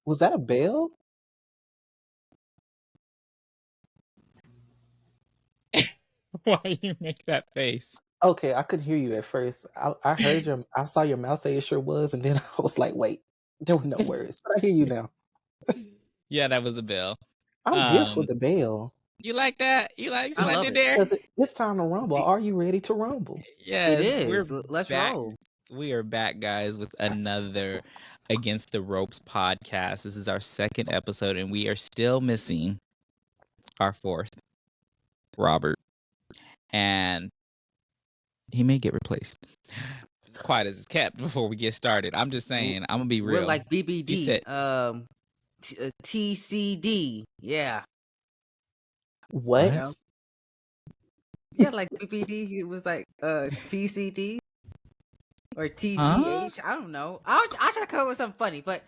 Was that a bell? Why you make that face? Okay, I couldn't hear you at first. I heard I saw your mouth say it sure was, and then I was like, wait, there were no words, but I hear you now. Yeah, that was a bell. I'm here for the bell. You like that? You like I what I love did it. there? Because it's time to rumble. Are you ready to rumble? Yes, It we're is. Let's back. roll. We are back, guys, with another Against the Ropes podcast. This is our second episode, and we are still missing our fourth, Robert. And he may get replaced. Quiet as it's kept before we get started. I'm just saying, I'm gonna be real. We're like BBD. You said- TCD. Yeah. What? You know? Yeah, like BBD. It was like TCD or TGH. I don't know. I try to come up with something funny, but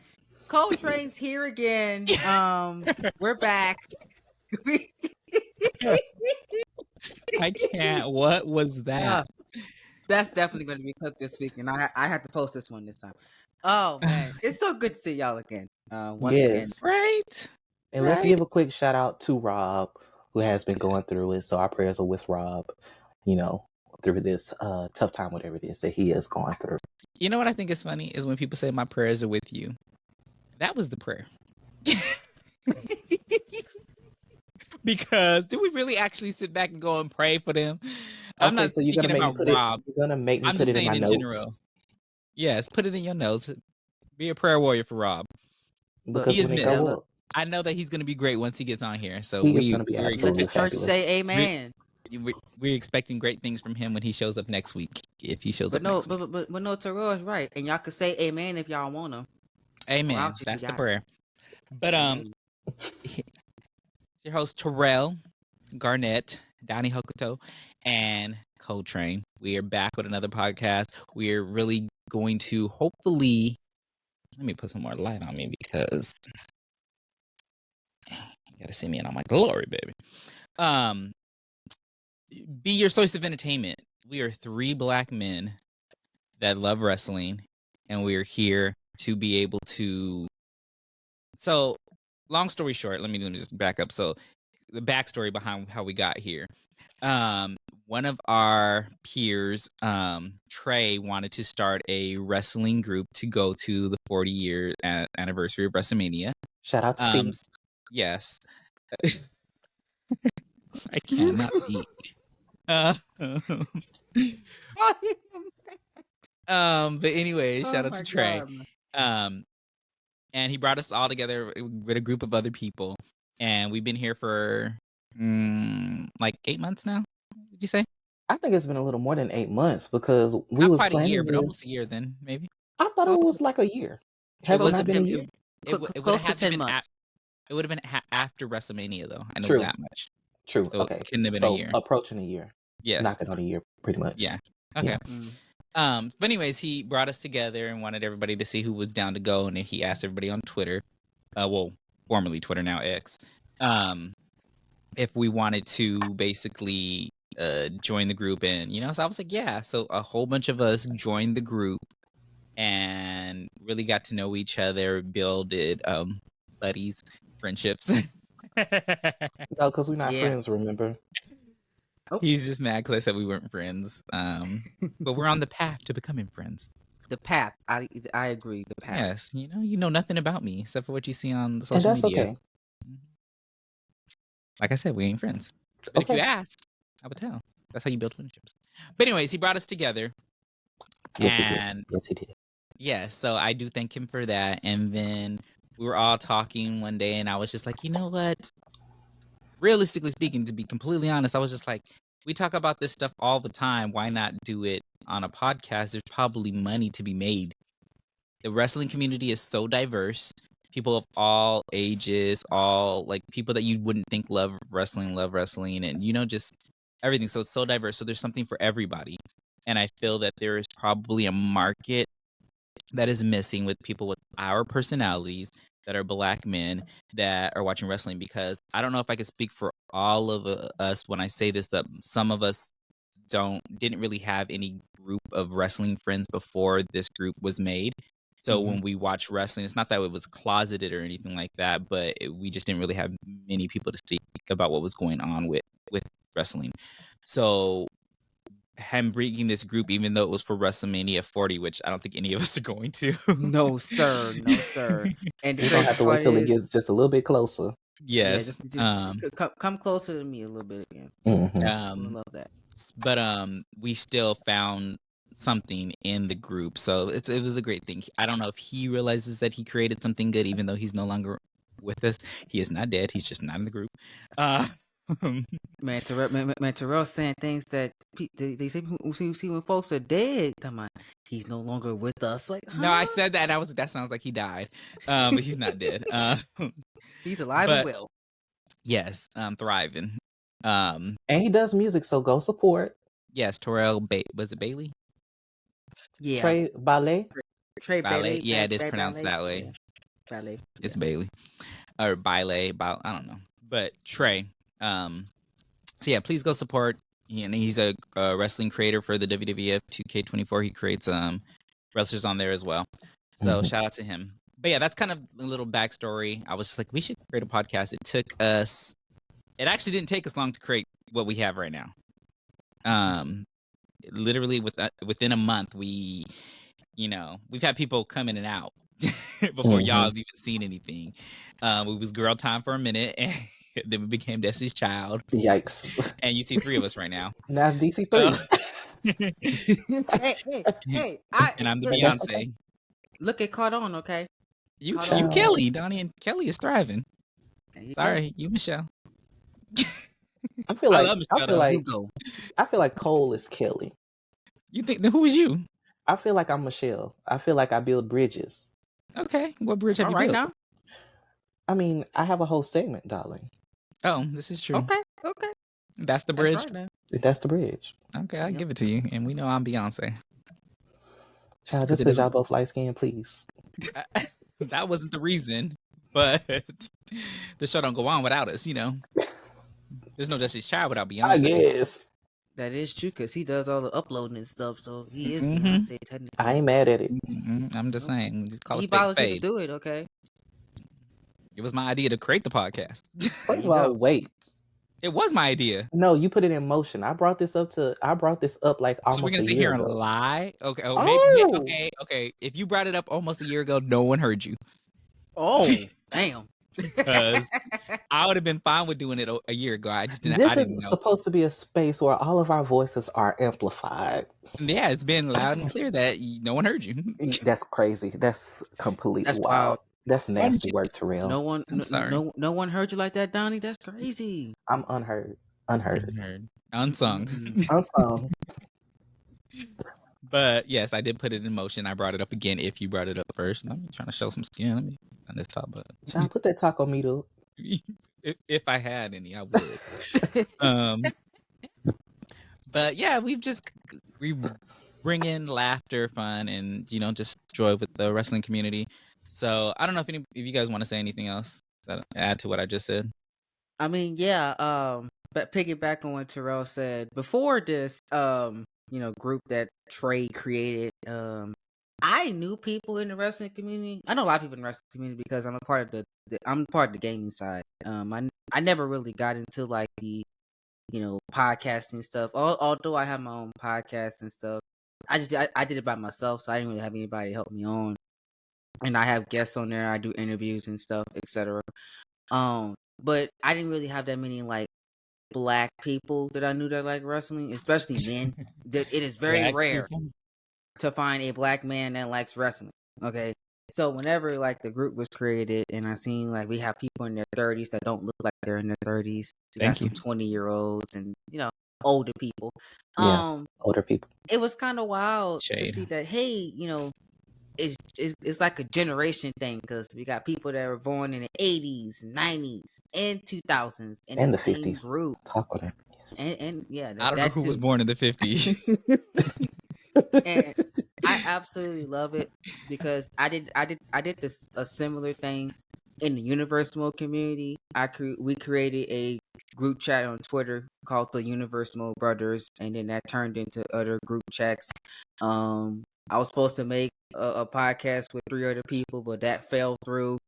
Coltrane's here again. We're back. I can't. What was that? That's definitely going to be cooked this week, and I have to post this one this time. Oh man, it's so good to see y'all again. Once again, Right? And let's give a quick shout out to Rob, who has been going through it. So our prayers are with Rob, through this tough time, whatever it is that he is going through. You know what I think is funny is when people say my prayers are with you. That was the prayer. Because do we really actually sit back and go and pray for them? I'm not so you're gonna speaking make about me Rob. You're gonna make me I'm put just it in my saying in notes. general. Yes, put it in your notes. Be a prayer warrior for Rob. Because he is when it missed. goes up, I know that he's going to be great once he gets on here. So he is going to be absolutely let the church fabulous. say amen. We're expecting great things from him when he shows up next week. If he shows up next week. But no, Terrell is right, and y'all can say amen if y'all want to. Amen. Well, that's the prayer. But your host Terrell, Garnett, Donnie Hokuto, and Coltrane. We are back with another podcast. We're really going to hopefully. Let me put some more light on me because you gotta see me in all my glory, baby. Be your source of entertainment. We are three black men that love wrestling, and we are here to be able to. So, long story short, let me just back up. So, the backstory behind how we got here. One of our peers, Trey, wanted to start a wrestling group to go to the 40-year anniversary of WrestleMania. Shout out to Pete. Yes. I cannot eat. But anyway, shout out to Trey. And he brought us all together with a group of other people, and we've been here for like 8 months now. Did you say? I think it's been a little more than 8 months because we not was quite a planning year, but this. almost a year. Then maybe I thought it was like a year. Has it not been a year? Close to 10 months. It would have been after WrestleMania, though. I know True. that much. True. So okay. It couldn't have been so a year. Approaching a year. Yes. Knocking on a year, pretty much. Yeah. Okay. Yeah. But anyways, he brought us together and wanted everybody to see who was down to go, and then he asked everybody on Twitter, well, formerly Twitter, now X, if we wanted to basically join the group. And so I was like, yeah. So a whole bunch of us joined the group and really got to know each other, builded buddies, friendships. No, because we're not friends, remember? He's just mad because I said we weren't friends. But we're on the path to becoming friends. The path. I agree. The path. Yes. You know nothing about me except for what you see on the social media. And that's okay. Like I said, we ain't friends. But if you asked, I would tell. That's how you build friendships. But anyways, he brought us together. Yes, he did. Yeah, so I do thank him for that. And then we were all talking one day, and I was just like, you know what? Realistically speaking, to be completely honest, I was just like, we talk about this stuff all the time. Why not do it on a podcast? There's probably money to be made. The wrestling community is so diverse. People of all ages, all like people that you wouldn't think love wrestling, and just everything. So it's so diverse. So there's something for everybody. And I feel that there is probably a market that is missing with people with our personalities that are black men that are watching wrestling, because I don't know if I could speak for all of us when I say this, that some of us didn't really have any group of wrestling friends before this group was made. So when we watch wrestling, it's not that it was closeted or anything like that, but we just didn't really have many people to speak about what was going on with wrestling. So him bringing this group, even though it was for WrestleMania 40, which I don't think any of us are going to. No, sir. No, sir. And the We're gonna crazy have to wait part till it is, gets just a little bit closer. yeah, Yes. just come closer to me a little bit again. I love that. But we still found something in the group, so it was a great thing. I don't know if he realizes that he created something good, even though he's no longer with us. He is not dead. He's just not in the group. Man, Terrell saying things that they say when folks are dead. He's no longer with us. Like, No, I said that, and I was like, that sounds like he died, but he's not dead. He's alive and well. Yes, thriving. And he does music, so go support. Yes, Terrell was it Bailey? Yeah, Trey Ballet. Trey Bailey. Yeah, it is pronounced that way. Yeah. Ballet. It's Bailey or Bailey. I don't know, but Trey. So yeah, please go support. He's a wrestling creator for the WWF 2K24. He creates wrestlers on there as well. So shout out to him. But yeah, that's kind of a little backstory. I was just like, we should create a podcast. It actually didn't take us long to create what we have right now. Literally within a month, we've had people come in and out before y'all have even seen anything. It was girl time for a minute, and then we became Destiny's Child. Yikes! And you see 3 of us right now. Now it's DC3. Hey! And I'm the Beyonce. Okay. Look at Cardone, okay? You Kelly, Donnie, and Kelly is thriving. Sorry, you Michelle. I feel like Cole is Kelly. You think then who is you? I feel like I'm Michelle. I feel like I build bridges. Okay, what bridge have you built? built? Now? I mean, I have a whole segment, darling. Oh, this is true. Okay. That's the bridge. That's the bridge. Okay, I'll give it to you, and we know I'm Beyonce. Child, just because y'all both light skinned, please. That wasn't the reason, but the show don't go on without us. There's no Destiny's Child without Beyonce. I guess that is true because he does all the uploading and stuff, so he is Beyonce technically. I ain't mad at it. I'm just saying, just call he a spade volunteered spade. to do it, okay? It was my idea to create the podcast. First of all, wait. It was my idea. No, you put it in motion. I brought this up like almost so we're gonna a sit year here ago. and lie? Okay. Oh. Okay. If you brought it up almost a year ago, no one heard you. Oh, damn. Because I would have been fine with doing it a year ago. I just didn't. This I didn't is know. supposed to be a space where all of our voices are amplified. Yeah, it's been loud and clear that no one heard you. That's crazy. That's completely wild. That's nasty work, Terrell. No one heard you like that, Donnie. That's crazy. I'm unheard. Unsung. Unsung. But yes, I did put it in motion. I brought it up again. If you brought it up first, I'm trying to show some skin. Let me on this top, but John, put that taco meat up. If I had any, I would. But yeah, we bring in laughter, fun, and just joy with the wrestling community. So I don't know if you guys want to say anything else to add to what I just said. I mean, yeah. But piggyback on what Terrell said before this, group that Trey created. I knew people in the wrestling community. I know a lot of people in the wrestling community because I'm a part of the gaming side. I never really got into like the podcasting stuff. Although I have my own podcast and stuff, I did it by myself, so I didn't really have anybody to help me on. And I have guests on there. I do interviews and stuff, etc. But I didn't really have that many like black people that I knew that like wrestling, especially men. That it is very rare to find a black man that likes wrestling. Okay, so whenever like the group was created, and I seen like we have people in their 30s that don't look like they're in their 30s. We got some 20-year-olds and older people. Older people. It was kind of wild to see that. Hey, it's like a generation thing because we got people that were born in the 80s, 90s, and 2000s, and the 50s group. Talk on it. Yes. And yeah, I don't know who was born in the 50s. And I absolutely love it because I did a similar thing in the Universe Mode community. We created a group chat on Twitter called the Universe Mode Brothers, and then that turned into other group chats. I was supposed to make a podcast with 3 other people, but that fell through.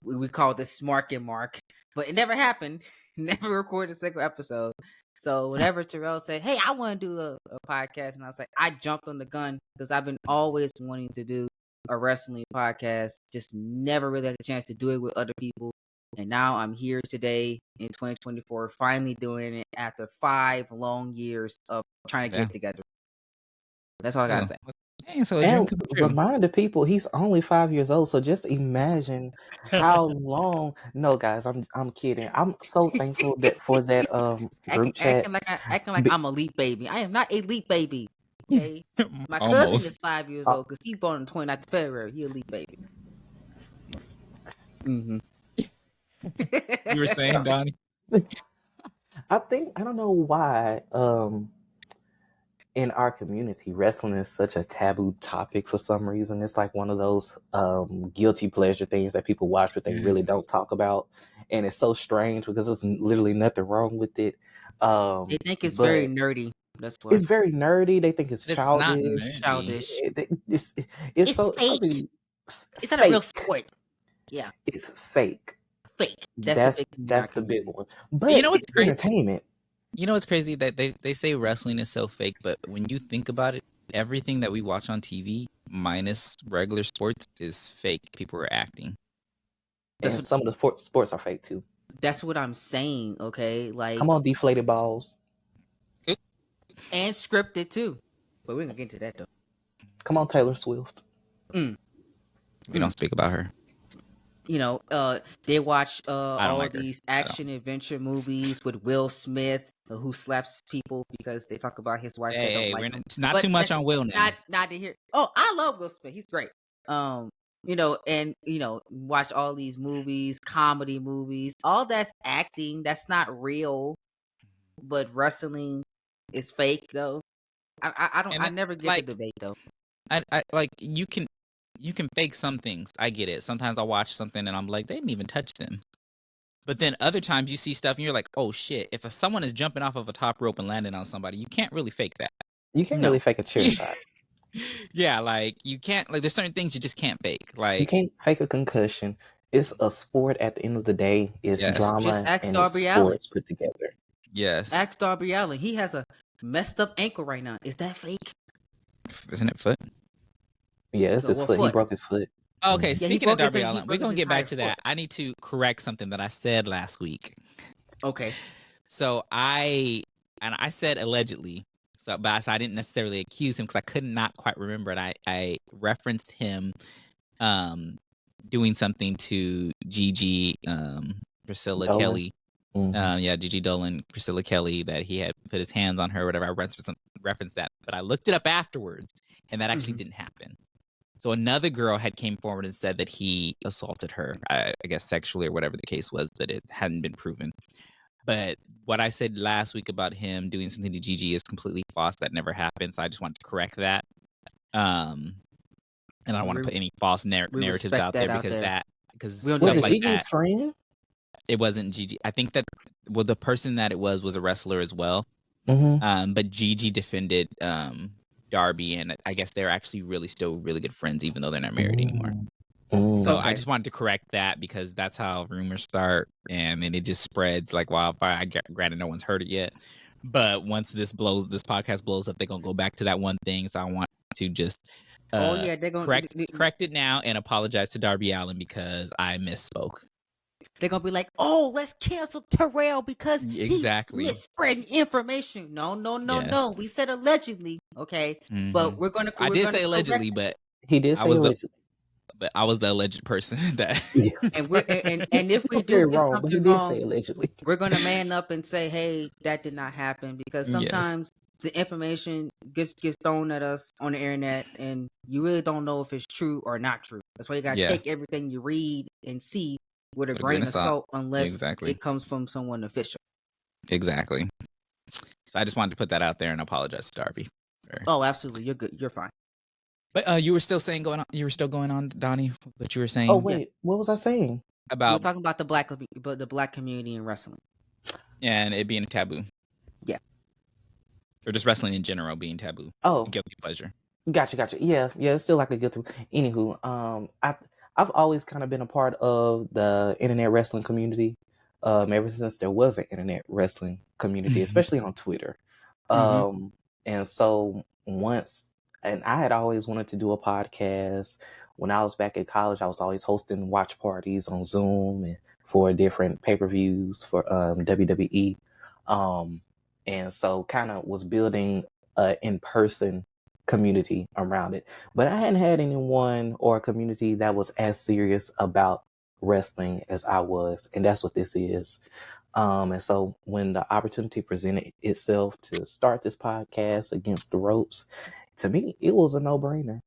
We called this Smart and Mark, but it never happened. Never recorded a single episode. So whenever Terrell said, "Hey, I want to do a podcast," and I was like, I jumped on the gun because I've been always wanting to do a wrestling podcast, just never really had a chance to do it with other people. And now I'm here today in 2024, finally doing it after 5 long years of trying to get it together. That's all I gotta say. Dang, so And remind the people he's only 5 years old, so just imagine how long. No, guys, I'm kidding. I'm so thankful that for that group chat. Acting like I'm a leap baby. I am not a leap baby. Okay, my cousin is 5 years old because he's born on the 29th of February. He a leap baby. Mm-hmm. You were saying, Donnie? I don't know why. In our community, wrestling is such a taboo topic for some reason. It's like one of those guilty pleasure things that people watch, but they really don't talk about. And it's so strange because there's literally nothing wrong with it. They think it's very nerdy. That's why. It's very nerdy. They think it's childish. It's not childish. It's so fake. It's not a real sport. Yeah. It's fake. Fake. That's the big one. But you know what's crazy? Entertainment. You know what's crazy? That they say wrestling is so fake, but when you think about it, everything that we watch on TV, minus regular sports, is fake. People are acting. And some of the sports are fake too. That's what I'm saying, okay? Like, come on, deflated balls. And scripted too. But we're gonna get into that though. Come on, Taylor Swift. We don't speak about her. They watch all of these action adventure movies with Will Smith, who slaps people because they talk about his wife. Hey, not too much on Will now. Not to hear. Oh, I love Will Smith. He's great. Watch all these movies, comedy movies. All that's acting. That's not real. But wrestling is fake, though. I never get the debate though. I like you can fake some things. I get it. Sometimes I'll watch something and I'm like, they didn't even touch them. But then other times you see stuff and you're like, oh shit, if someone is jumping off of a top rope and landing on somebody, you can't really fake that. You can't really fake a chair shot. Yeah, like you can't, like there's certain things you just can't fake. Like you can't fake a concussion. It's a sport at the end of the day. It's drama just ask and Darby it's sports put together. Yes. Ask Darby Allin. He has a messed up ankle right now. Is that fake? Isn't it foot? Yeah, it's his foot. He broke his foot. Okay, speaking of Darby Allin, we're going to get back to that. I need to correct something that I said last week. Okay. So I said allegedly, but I didn't necessarily accuse him because I could not quite remember it. I referenced him doing something to Gigi Priscilla Dolan. Kelly. Gigi Dolan, Priscilla Kelly, that he had put his hands on her or whatever. I referenced that, but I looked it up afterwards, and that actually didn't happen. So another girl had came forward and said that he assaulted her, I guess sexually or whatever the case was, but it hadn't been proven. But what I said last week about him doing something to Gigi is completely false. That never happened. So I just wanted to correct that. And I don't want to put any false narratives out there because was it like Gigi's friend? It wasn't Gigi. I think that the person that it was a wrestler as well. But Gigi defended Darby, and I guess they're actually still really good friends, even though they're not married anymore. So I just wanted to correct that because that's how rumors start, and then it just spreads like wildfire. Granted, no one's heard it yet, but once this podcast blows up, they're gonna go back to that one thing. So I want to just they're gonna correct it now and apologize to Darby Allin because I misspoke. They're gonna be like, "Oh, let's cancel Terrell because he's spreading information." No. We said allegedly, okay, but we're gonna. I did say allegedly, but he did say allegedly. But I was the alleged person that. And if we do wrong, but he did say allegedly. We're gonna man up and say, "Hey, that did not happen," because sometimes the information gets thrown at us on the internet, and you really don't know if it's true or not true. That's why you gotta take everything you read and see with a grain of salt, unless it comes from someone official. Exactly. So I just wanted to put that out there and apologize to Darby. Oh, absolutely. You're good. You're fine. But you were still going on, Donnie. What you were saying? Oh wait, what was I saying? We're talking about the black community in wrestling, and it being a taboo. Yeah. Or just wrestling in general being taboo. Oh, guilty pleasure. Gotcha. Yeah, it's still like a guilty. Anywho, I've always kind of been a part of the internet wrestling community. Ever since there was an internet wrestling community, especially on Twitter. Mm-hmm. And so and I had always wanted to do a podcast. When I was back at college, I was always hosting watch parties on Zoom and for different pay-per-views for WWE. Um, and so kind of was building a in-person community around it. But I hadn't had anyone or a community that was as serious about wrestling as I was, and that's what this is. And so when the opportunity presented itself to start this podcast Against the Ropes, to me, it was a no-brainer.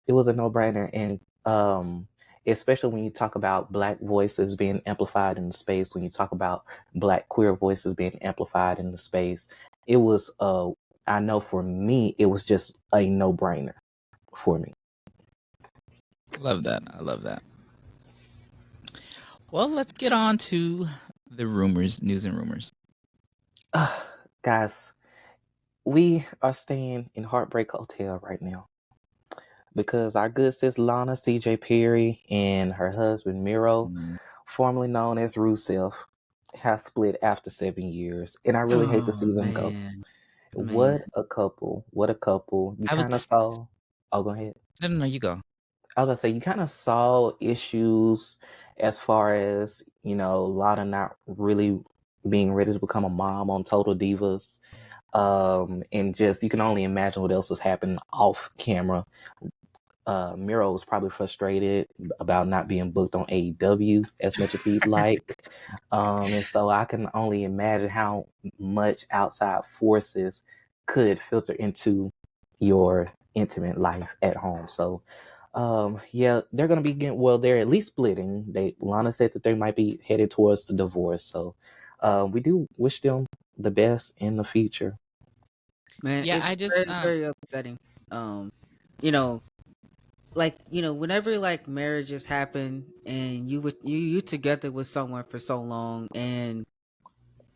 It was a no-brainer. And especially when you talk about Black voices being amplified in the space, when you talk about Black queer voices being amplified in the space, it was, I know for me, it was just a no-brainer for me. Love that. I love that. Well, let's get on to the rumors, news and rumors. Guys, we are staying in Heartbreak Hotel right now because our good sis Lana, CJ Perry, and her husband Miro, formerly known as Rusev, have split after 7 years, and I really hate to see them go. What a couple! What a couple! You kind of saw. Oh, go ahead. No, you go. I was gonna say you kind of saw issues as far as Lana not really being ready to become a mom on Total Divas, and just you can only imagine what else was happening off camera. Miro was probably frustrated about not being booked on AEW as much as he'd like. And so I can only imagine how much outside forces could filter into your intimate life at home. So, yeah, they're going to be they're at least splitting. Lana said that they might be headed towards the divorce. So, we do wish them the best in the future. Man, Yeah, it's I just very, very upsetting. Whenever like marriages happen and you together with someone for so long and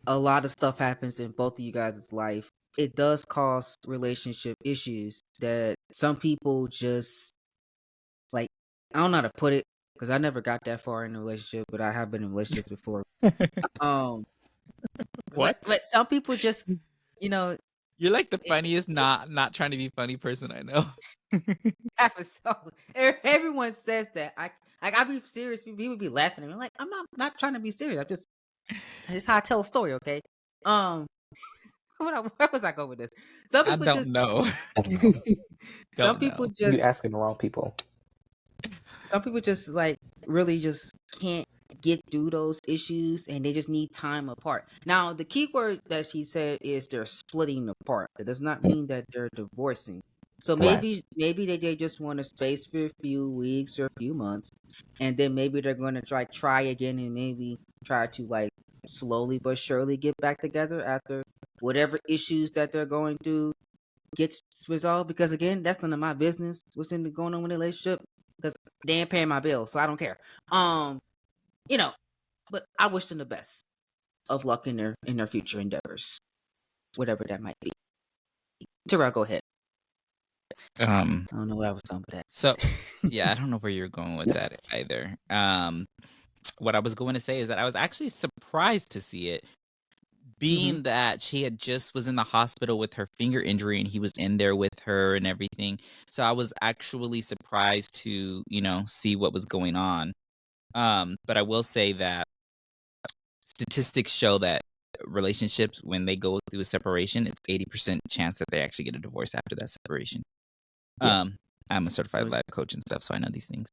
a lot of stuff happens in both of you guys' life, it does cause relationship issues that some people just like. I don't know how to put it because I never got that far in a relationship, but I have been in relationships before. What? But some people just, you know, You're like the funniest, not trying to be funny person I know. episode. Everyone says that. I be serious. People be laughing at me. I'm like, I'm not trying to be serious. It's how I tell a story. Okay. Where was I going with this? Some I people don't just. know. Some Don't people know. You just. asking the wrong people. Some people just like really just can't get through those issues, and they just need time apart. Now, the key word that she said is they're splitting apart. That does not mean that they're divorcing. So Right. maybe they just want to space for a few weeks or a few months, and then maybe they're going to try again and maybe try to like slowly but surely get back together after whatever issues that they're going through gets resolved. Because again, that's none of my business what's going on in the relationship because they ain't paying my bills, so I don't care. But I wish them the best of luck in their future endeavors, whatever that might be. Terrell, go ahead. I don't know what I was talking about. So, yeah, I don't know where you're going with that either. What I was going to say is that I was actually surprised to see it, being that she had just was in the hospital with her finger injury and he was in there with her and everything. So I was actually surprised to, see what was going on. But I will say that statistics show that relationships, when they go through a separation, it's 80% chance that they actually get a divorce after that separation. Yeah. I'm a certified life coach and stuff, so I know these things.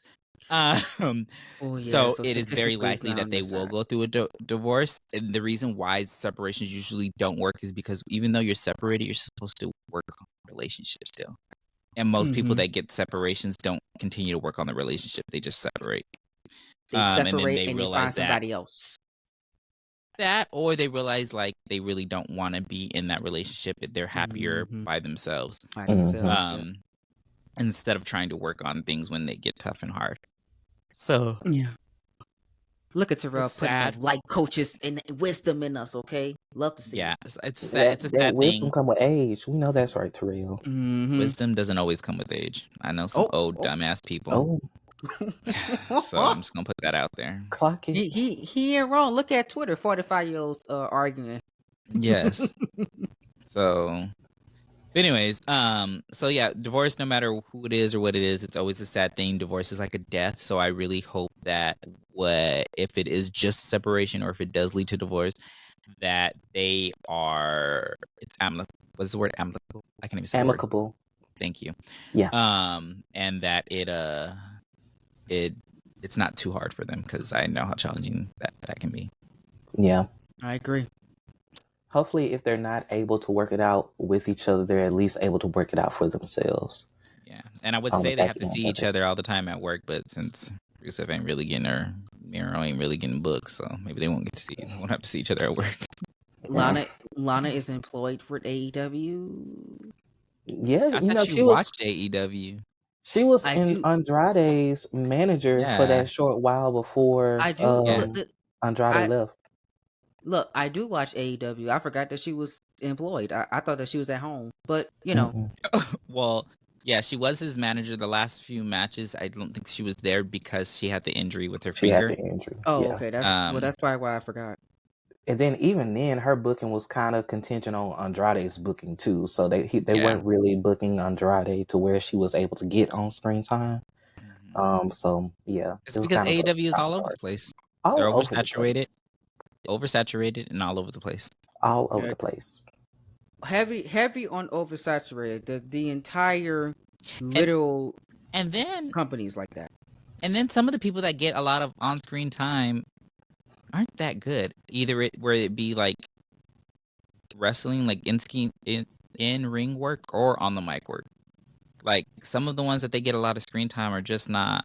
So it is very likely that they will go through a divorce. And the reason why separations usually don't work is because even though you're separated, you're supposed to work on the relationship still. And most people that get separations don't continue to work on the relationship. They just separate. They separate and then they and they realize find somebody else. Or they realize like they really don't want to be in that relationship. They're happier by themselves. Instead of trying to work on things when they get tough and hard. So yeah. Look at Terrell It's putting sad. that light coaches and wisdom in us. Okay, love to see. Yeah, it's sad. It's a That sad wisdom thing. come with age. We know that's right, Terrell. Mm-hmm. Wisdom doesn't always come with age. I know some old dumbass people. Oh, So I'm just gonna put that out there. clock it. he ain't wrong. Look at Twitter. 45-year-olds arguing. Yes. So, but anyways, so yeah, divorce, no matter who it is or what it is, it's always a sad thing. Divorce is like a death. So I really hope that if it is just separation or if it does lead to divorce, that they are, it's amicable. What's the word? Amicable? I can't even say the word. Amicable. Thank you. Yeah. And that it's not too hard for them, because I know how challenging that can be. Yeah. I agree. Hopefully, if they're not able to work it out with each other, they're at least able to work it out for themselves. Yeah, and I would say they have to see each other all the time at work, but since Rusev ain't really getting her, Miro ain't really getting booked, so maybe they won't won't have to see each other at work. Lana is employed for AEW. Yeah, I thought she watched AEW. She was Andrade's manager for that short while before Andrade left. Look, I do watch AEW. I forgot that she was employed. I thought that she was at home, but you know. Well, yeah, she was his manager the last few matches. I don't think she was there because she had the injury with her finger. She had the injury. Oh, yeah. Okay. That's probably why I forgot. And then even then, her booking was kind of contingent on Andrade's booking too. So they weren't really booking Andrade to where she was able to get on screen time. So yeah, it's because AEW is all over the place. They're oversaturated. Oversaturated and all over the place. All over the place. Heavy on oversaturated. The entire literal and then companies like that. And then some of the people that get a lot of on-screen time aren't that good. Either where it be like wrestling, like in ring work, or on the mic work. Like some of the ones that they get a lot of screen time are just not.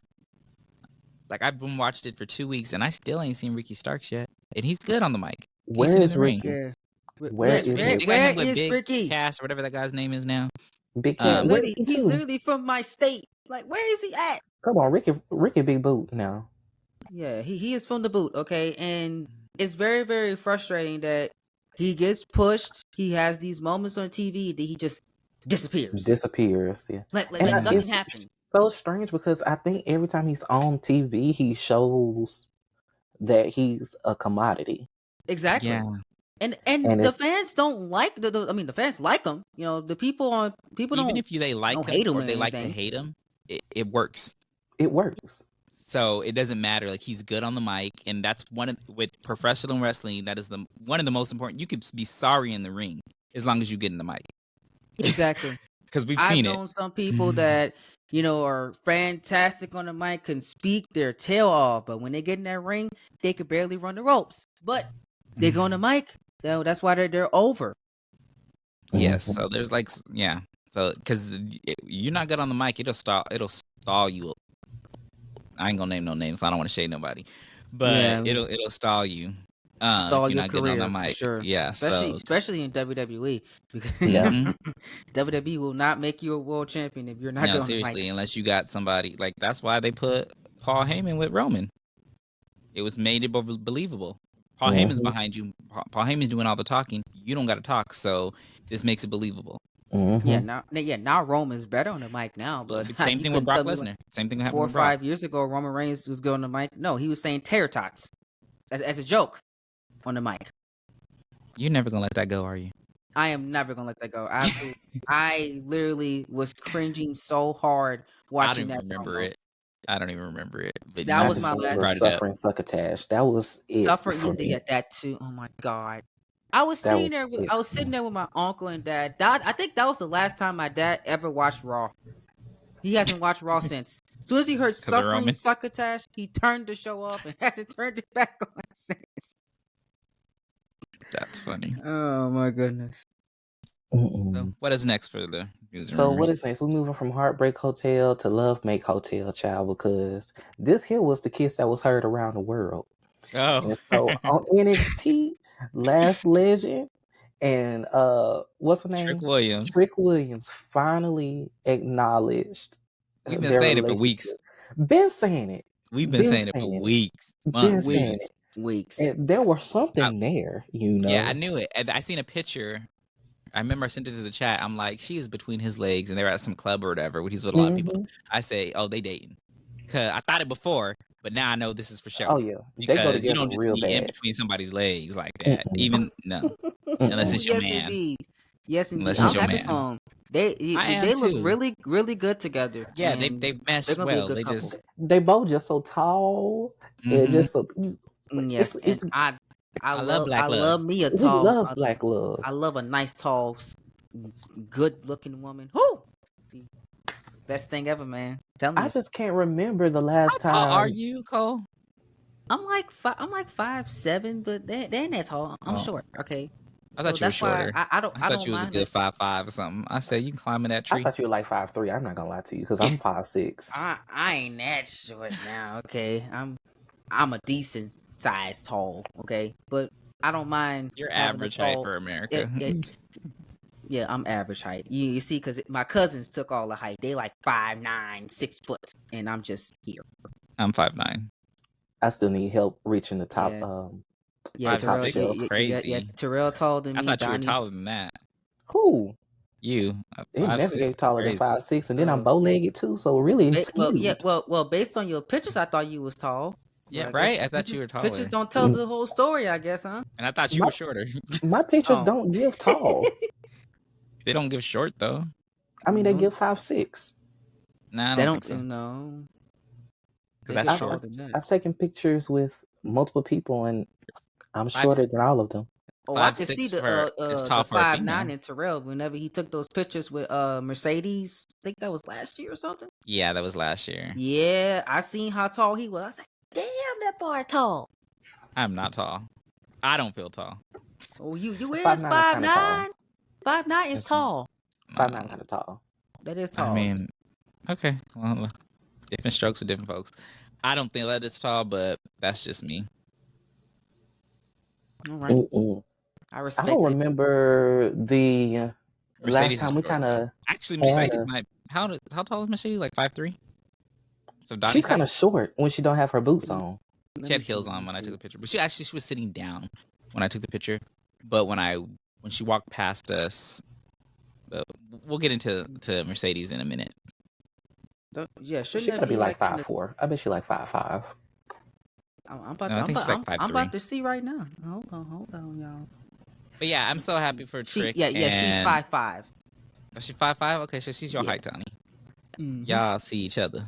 Like I've been watched it for 2 weeks and I still ain't seen Ricky Starks yet, and he's good on the mic. Where is Ricky? Yeah. Where is Ricky? Cass, or whatever that guy's name is now. Big Cass. He's literally from my state. Like, where is he at? Come on, Ricky Big Boot now. Yeah, he is from the boot, okay? And it's very, very frustrating that he gets pushed. He has these moments on TV that he just disappears. Yeah. Like nothing happened. So strange because I think every time he's on TV, he shows that he's a commodity. Exactly. Yeah. And the fans don't like the fans like him. You know, the people even don't, if they like him hate him or they like to hate him, it works. It works. So it doesn't matter. Like he's good on the mic, and that's with professional wrestling. That is one of the most important. You could be sorry in the ring as long as you get in the mic. Exactly. Because we've seen it. I've known some people that are fantastic on the mic, can speak their tail off, but when they get in that ring, they could barely run the ropes. But they go on the mic. That's why they're over. Yes. So there's So because you're not good on the mic, it'll stall you. I ain't gonna name no names. So I don't want to shade nobody, but it'll stall you. Stall if you're your not career, getting on the mic. sure. Yeah, especially in WWE, because WWE will not make you a world champion if you're not. No, seriously, unless you got somebody like that's why they put Paul Heyman with Roman. It was made it believable. Paul Heyman's behind you. Paul Heyman's doing all the talking. You don't got to talk, so this makes it believable. Now Roman's better on the mic now, but same thing with Brock Lesnar. Same thing happened 4 or with Brock. 5 years ago. Roman Reigns was good on the mic. No, he was saying tater tots as a joke on the mic. You're never gonna let that go, are you? I am never gonna let that go. I literally was cringing so hard watching that. I don't even remember it. But that was my last suffering succotash. That was it. Suffering, that too. Oh my god. I was sitting there with my uncle and dad. I think that was the last time my dad ever watched Raw. He hasn't watched Raw since. As soon as he heard suffering succotash, he turned the show off and hasn't turned it back on since. That's funny. Oh my goodness. So what is next for the news? So what is next? We're moving from Heartbreak Hotel to Love Make Hotel, child, because this here was the kiss that was heard around the world. Oh. And so on NXT, Last Legend and what's her name? Trick Williams finally acknowledged. We've been saying it for weeks. Been saying it. We've been saying it for weeks, months. saying it. Weeks. And there was something there, Yeah, I knew it. And I seen a picture. I remember I sent it to the chat. I'm like, she is between his legs, and they're at some club or whatever when he's with a lot of people. I say, oh, they dating. Cause I thought it before, but now I know this is for sure. Oh yeah, they go Because you together don't just real be in bad. between somebody's legs like that. Even no, unless it's your man. Indeed. Yes, indeed. Unless I'm it's your happy man. for them. They look too. really, really good together. Yeah, and they meshed they're gonna well. be a They good couple. just They both just so tall. And just so, Yes, it's and I love Black I Love. love me a we tall. love Black Love. I love a nice, tall, good looking woman. Whoo! Best thing ever, man. Telling you. I just can't remember the last How time. tall are you, Cole? I'm like 5'7", but they ain't that tall. I'm short. Okay. I thought you were shorter. I don't. I thought you was a good 5'5" or something. I said you can climb in that tree. I thought you were like 5'3". I'm not gonna lie to you because I'm 5'6". I ain't that short now. Okay, I'm a decent size tall. Okay, but I don't mind. You're average height for America. Yeah, I'm average height. You see, because my cousins took all the height. They like 5'9", 6 foot, and I'm just here. I'm 5'9". I still need help reaching the top. Yeah, 5'6" is crazy. Yeah, Terrell taller than me. I thought you were Donnie. taller than that. Who? You. It never get taller than 5'6", and then I'm Oh. bow-legged too, so really it's skewed. Well, based on your pictures, I thought you was tall. Yeah, But right. I thought you were taller. Pictures don't tell the whole story, I guess, huh? And I thought you were shorter. My pictures don't give tall. They don't give short though. I mean, they give 5'6". Nah, I They don't don't think so. know. Because that's short. I've taken pictures with multiple people, and I'm shorter than all of them. Oh, I can see the 5'9" in Terrell whenever he took those pictures with Mercedes. I think that was last year or something. Yeah, that was last year. Yeah, I seen how tall he was. I was like, damn, that boy tall. I'm not tall. I don't feel tall. Oh, you is 5'9". 5'9" is tall. 5'9" kind of tall. That is tall. I mean, okay. Well, different strokes for different folks. I don't think that it's tall, but that's just me. All right. I respect. I don't remember the Mercedes last time we kind of actually Mercedes might. How tall is Mercedes? Like 5'3"? So she's kind of short when she don't have her boots on. She had heels on when I took the picture, but she was sitting down when I took the picture. But when she walked past us, we'll get into Mercedes in a minute. Yeah, she gotta be like 5'4". I bet she like 5'5". I'm about to see right now. Hold on, y'all. But yeah, I'm so happy for Trick. She's 5'5". Oh, she's 5'5"? Okay, so she's your height, Tony. Mm-hmm. Y'all see each other.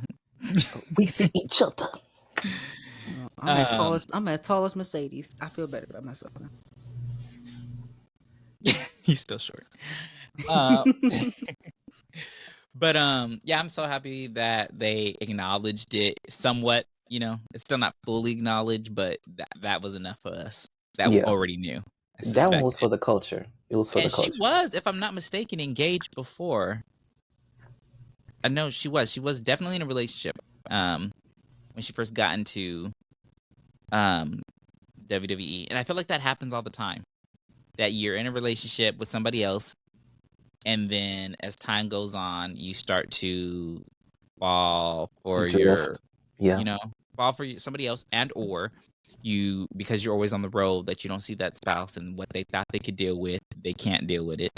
We see each other. I'm as tall as Mercedes. I feel better about myself now. He's still short. But yeah, I'm so happy that they acknowledged it somewhat. You know, it's still not fully acknowledged, but that was enough for us. That we already knew. That one was for the culture. It was for the culture. She was, if I'm not mistaken, engaged before. I know she was. She was definitely in a relationship when she first got into WWE. And I feel like that happens all the time. That you're in a relationship with somebody else, and then as time goes on, you start to fall for fall for somebody else, and or you, because you're always on the road, that you don't see that spouse and what they thought they could deal with, they can't deal with it.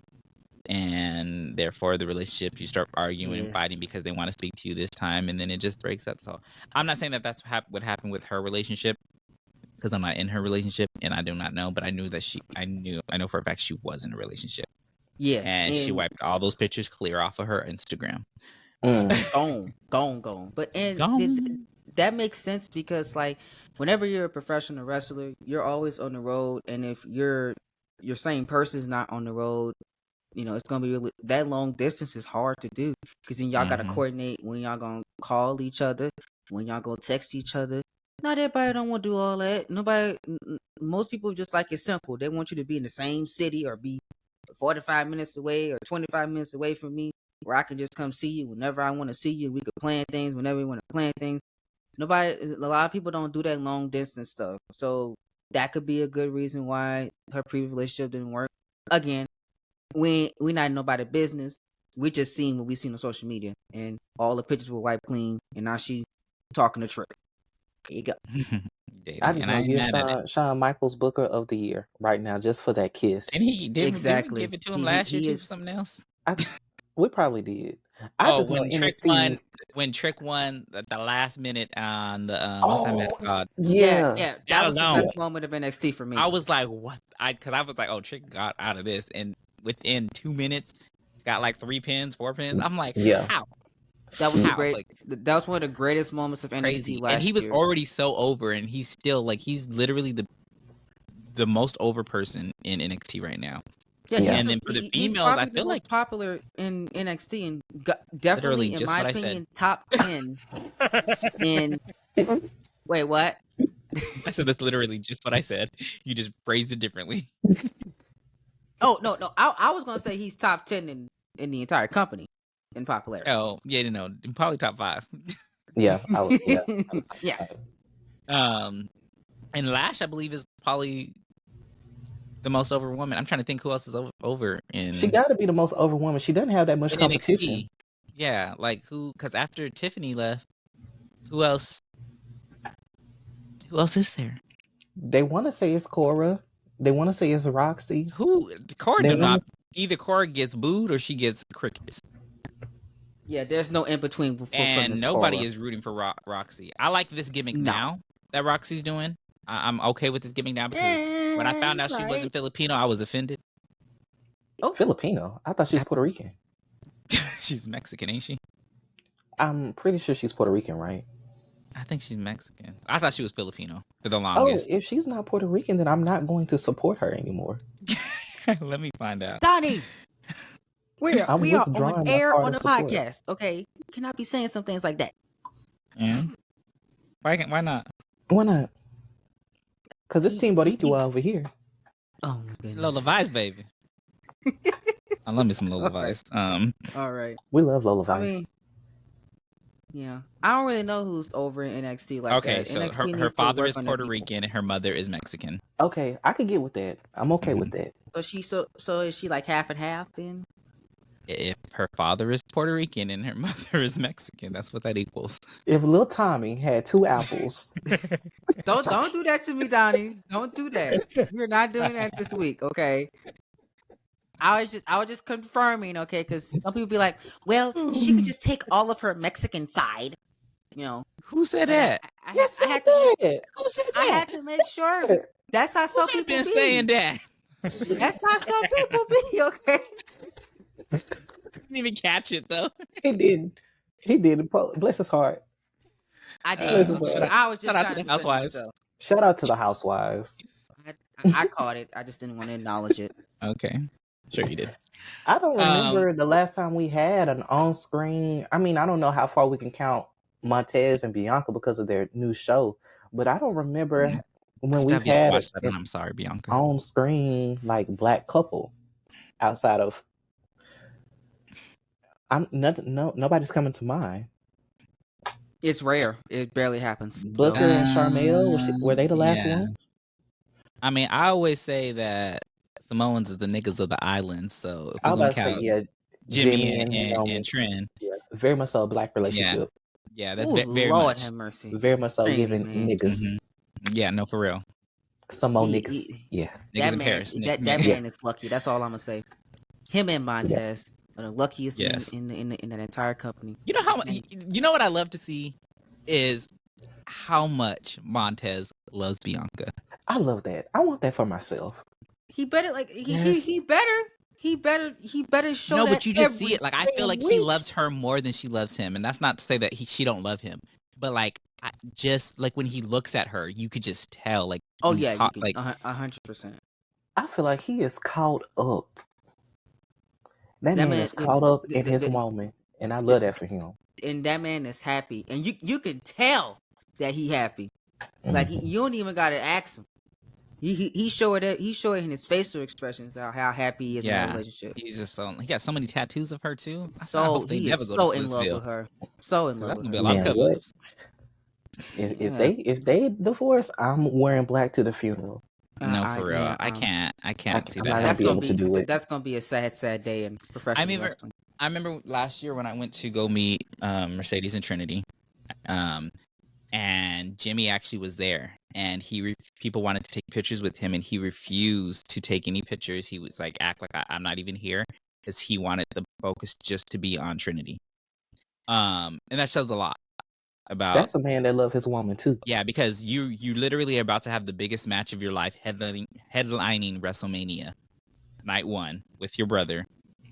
And therefore the relationship, you start arguing and fighting because they want to speak to you this time, and then it just breaks up. So I'm not saying that that's what happened with her relationship, because I'm not in her relationship and I do not know, but I knew that I know for a fact she was in a relationship. Yeah. And she wiped all those pictures clear off of her Instagram. Gone. But that makes sense, because like whenever you're a professional wrestler, you're always on the road, and if your same person's not on the road, you know, it's gonna be really, that long distance is hard to do, because then y'all gotta coordinate when y'all gonna call each other, when y'all gonna text each other. Not everybody don't want to do all that. Most people just like it simple. They want you to be in the same city or be 45 minutes away or 25 minutes away from me, where I can just come see you whenever I want to see you. We could plan things whenever we want to plan things. A lot of people don't do that long distance stuff. So that could be a good reason why her previous relationship didn't work. Again, we not in nobody's business. We just seen what we seen on social media, and all the pictures were wiped clean, and now she talking to Trick. There you go. Dating, I just and I want to ain't give mad at it. Shawn Michaels Booker of the Year right now, just for that kiss. And he did. Exactly. Did we give it to him He- last he year too is- for something else? We probably did. I just know when Trick NXT. won at the last minute on the what's that match called? Yeah. That That was alone. the best moment of NXT for me. I was like, what? Because I was like, oh, Trick got out of this, and within 2 minutes, got like 3 pins, 4 pins. I'm like, Yeah. how? That was How? great. Like, That was one of the greatest moments of crazy. NXT last year. And he was already so over, and he's still like, he's literally the most over person in NXT right now. Yeah, And then for the females, I feel like popular in NXT and definitely, in just my what I said. opinion, top 10 in. Wait, what? I said that's literally just what I said. You just phrased it differently. Oh no! I was gonna say he's top 10 in the entire company in popularity. Oh yeah, probably top 5. Yeah. Yeah. And Lash, I believe, is probably the most over woman. I'm trying to think who else is over in. She got to be the most over woman. She doesn't have that much in competition. NXT. Yeah, like who? Because after Tiffany left, who else? Who else is there? They want to say it's Cora. They want to say it's Roxy. Who? Cora do not. Either Cora gets booed or she gets crickets. Yeah, there's no in between. And nobody is rooting for Roxy. I like this gimmick now that Roxy's doing. I'm okay with this gimmick now because when I found out she wasn't Filipino, I was offended. Oh, Filipino? I thought she was Puerto Rican. She's Mexican, ain't she? I'm pretty sure she's Puerto Rican, right? I think she's Mexican. I thought she was Filipino for the longest. Oh, if she's not Puerto Rican, then I'm not going to support her anymore. Let me find out. Donnie, we are withdrawing on my air part on of the support. podcast. Okay, you cannot be saying some things like that. Yeah. Why not? Why not? Because it's Team Boricua over here. Oh my goodness. Lola Vice, baby. I love me some Lola Vice. All right. We love Lola Vice. I mean, yeah, I don't really know who's over in NXT like okay, that. so NXT her father is work on Puerto their Rican and her mother is Mexican. Okay, I could get with that. I'm okay with that. So is she like half and half then? If her father is Puerto Rican and her mother is Mexican, that's what that equals. If Lil Tommy had 2 apples, Don't do that to me, Donnie. Don't do that. We're not doing that this week, okay? I was just confirming, okay? Because some people be like, well, she could just take all of her Mexican side, you know. Who said that? I who said had to make sure. That's how some people been be. saying that. That's how some people be, okay? Didn't even catch it though. He didn't. He didn't. Bless his heart. I did. I was just shout out trying to the defend housewives. myself. Shout out to the housewives. I caught it. I just didn't want to acknowledge it. Okay. Sure you did. I don't remember the last time we had an on-screen. I mean, I don't know how far we can count Montez and Bianca because of their new show, but I don't remember when we've had I'm sorry, Bianca. On-screen like black couple outside of. Nobody's coming to mind. It's rare. It barely happens. Booker and Charmel, were they the last ones? I mean, I always say that Samoans is the niggas of the island. So if I we're was gonna about to say, count Jimmy and Trent, very much so a black relationship. Yeah, that's Ooh, very Lord much. have mercy. Very much so giving niggas. Yeah, no, for real. Some more niggas. Yeah. Niggas in Paris. That man is lucky. That's all I'm gonna say. Him and Montez are the luckiest in that entire company. You know how? You know what I love to see is how much Montez loves Bianca. I love that. I want that for myself. He better he better show. No, that but you just see it. Like I feel like week. he loves her more than she loves him, and that's not to say that she don't love him, but like just like when he looks at her, you could just tell. Like like 100%. I feel like he is caught up. That man is caught up in his moment, and I love that for him. And that man is happy, and you can tell that he happy. Like you don't even gotta ask him. He showed it. He showed it in his facial expressions how happy he is in the relationship. He's just he got so many tattoos of her too. So he is so in love with her. So in love. That's gonna be a lot of cover-ups. If they divorce, I'm wearing black to the funeral. No, for real. I can't see that. That's gonna be able to do it. That's gonna be a sad day in professional wrestling. I remember last year when I went to go meet Mercedes and Trinity. and Jimmy actually was there, and people wanted to take pictures with him, and he refused to take any pictures. He was like, act like I'm not even here, because he wanted the focus just to be on Trinity. And that shows a lot about. That's a man that love his woman too. Yeah, because you literally are about to have the biggest match of your life, headlining WrestleMania night 1 with your brother,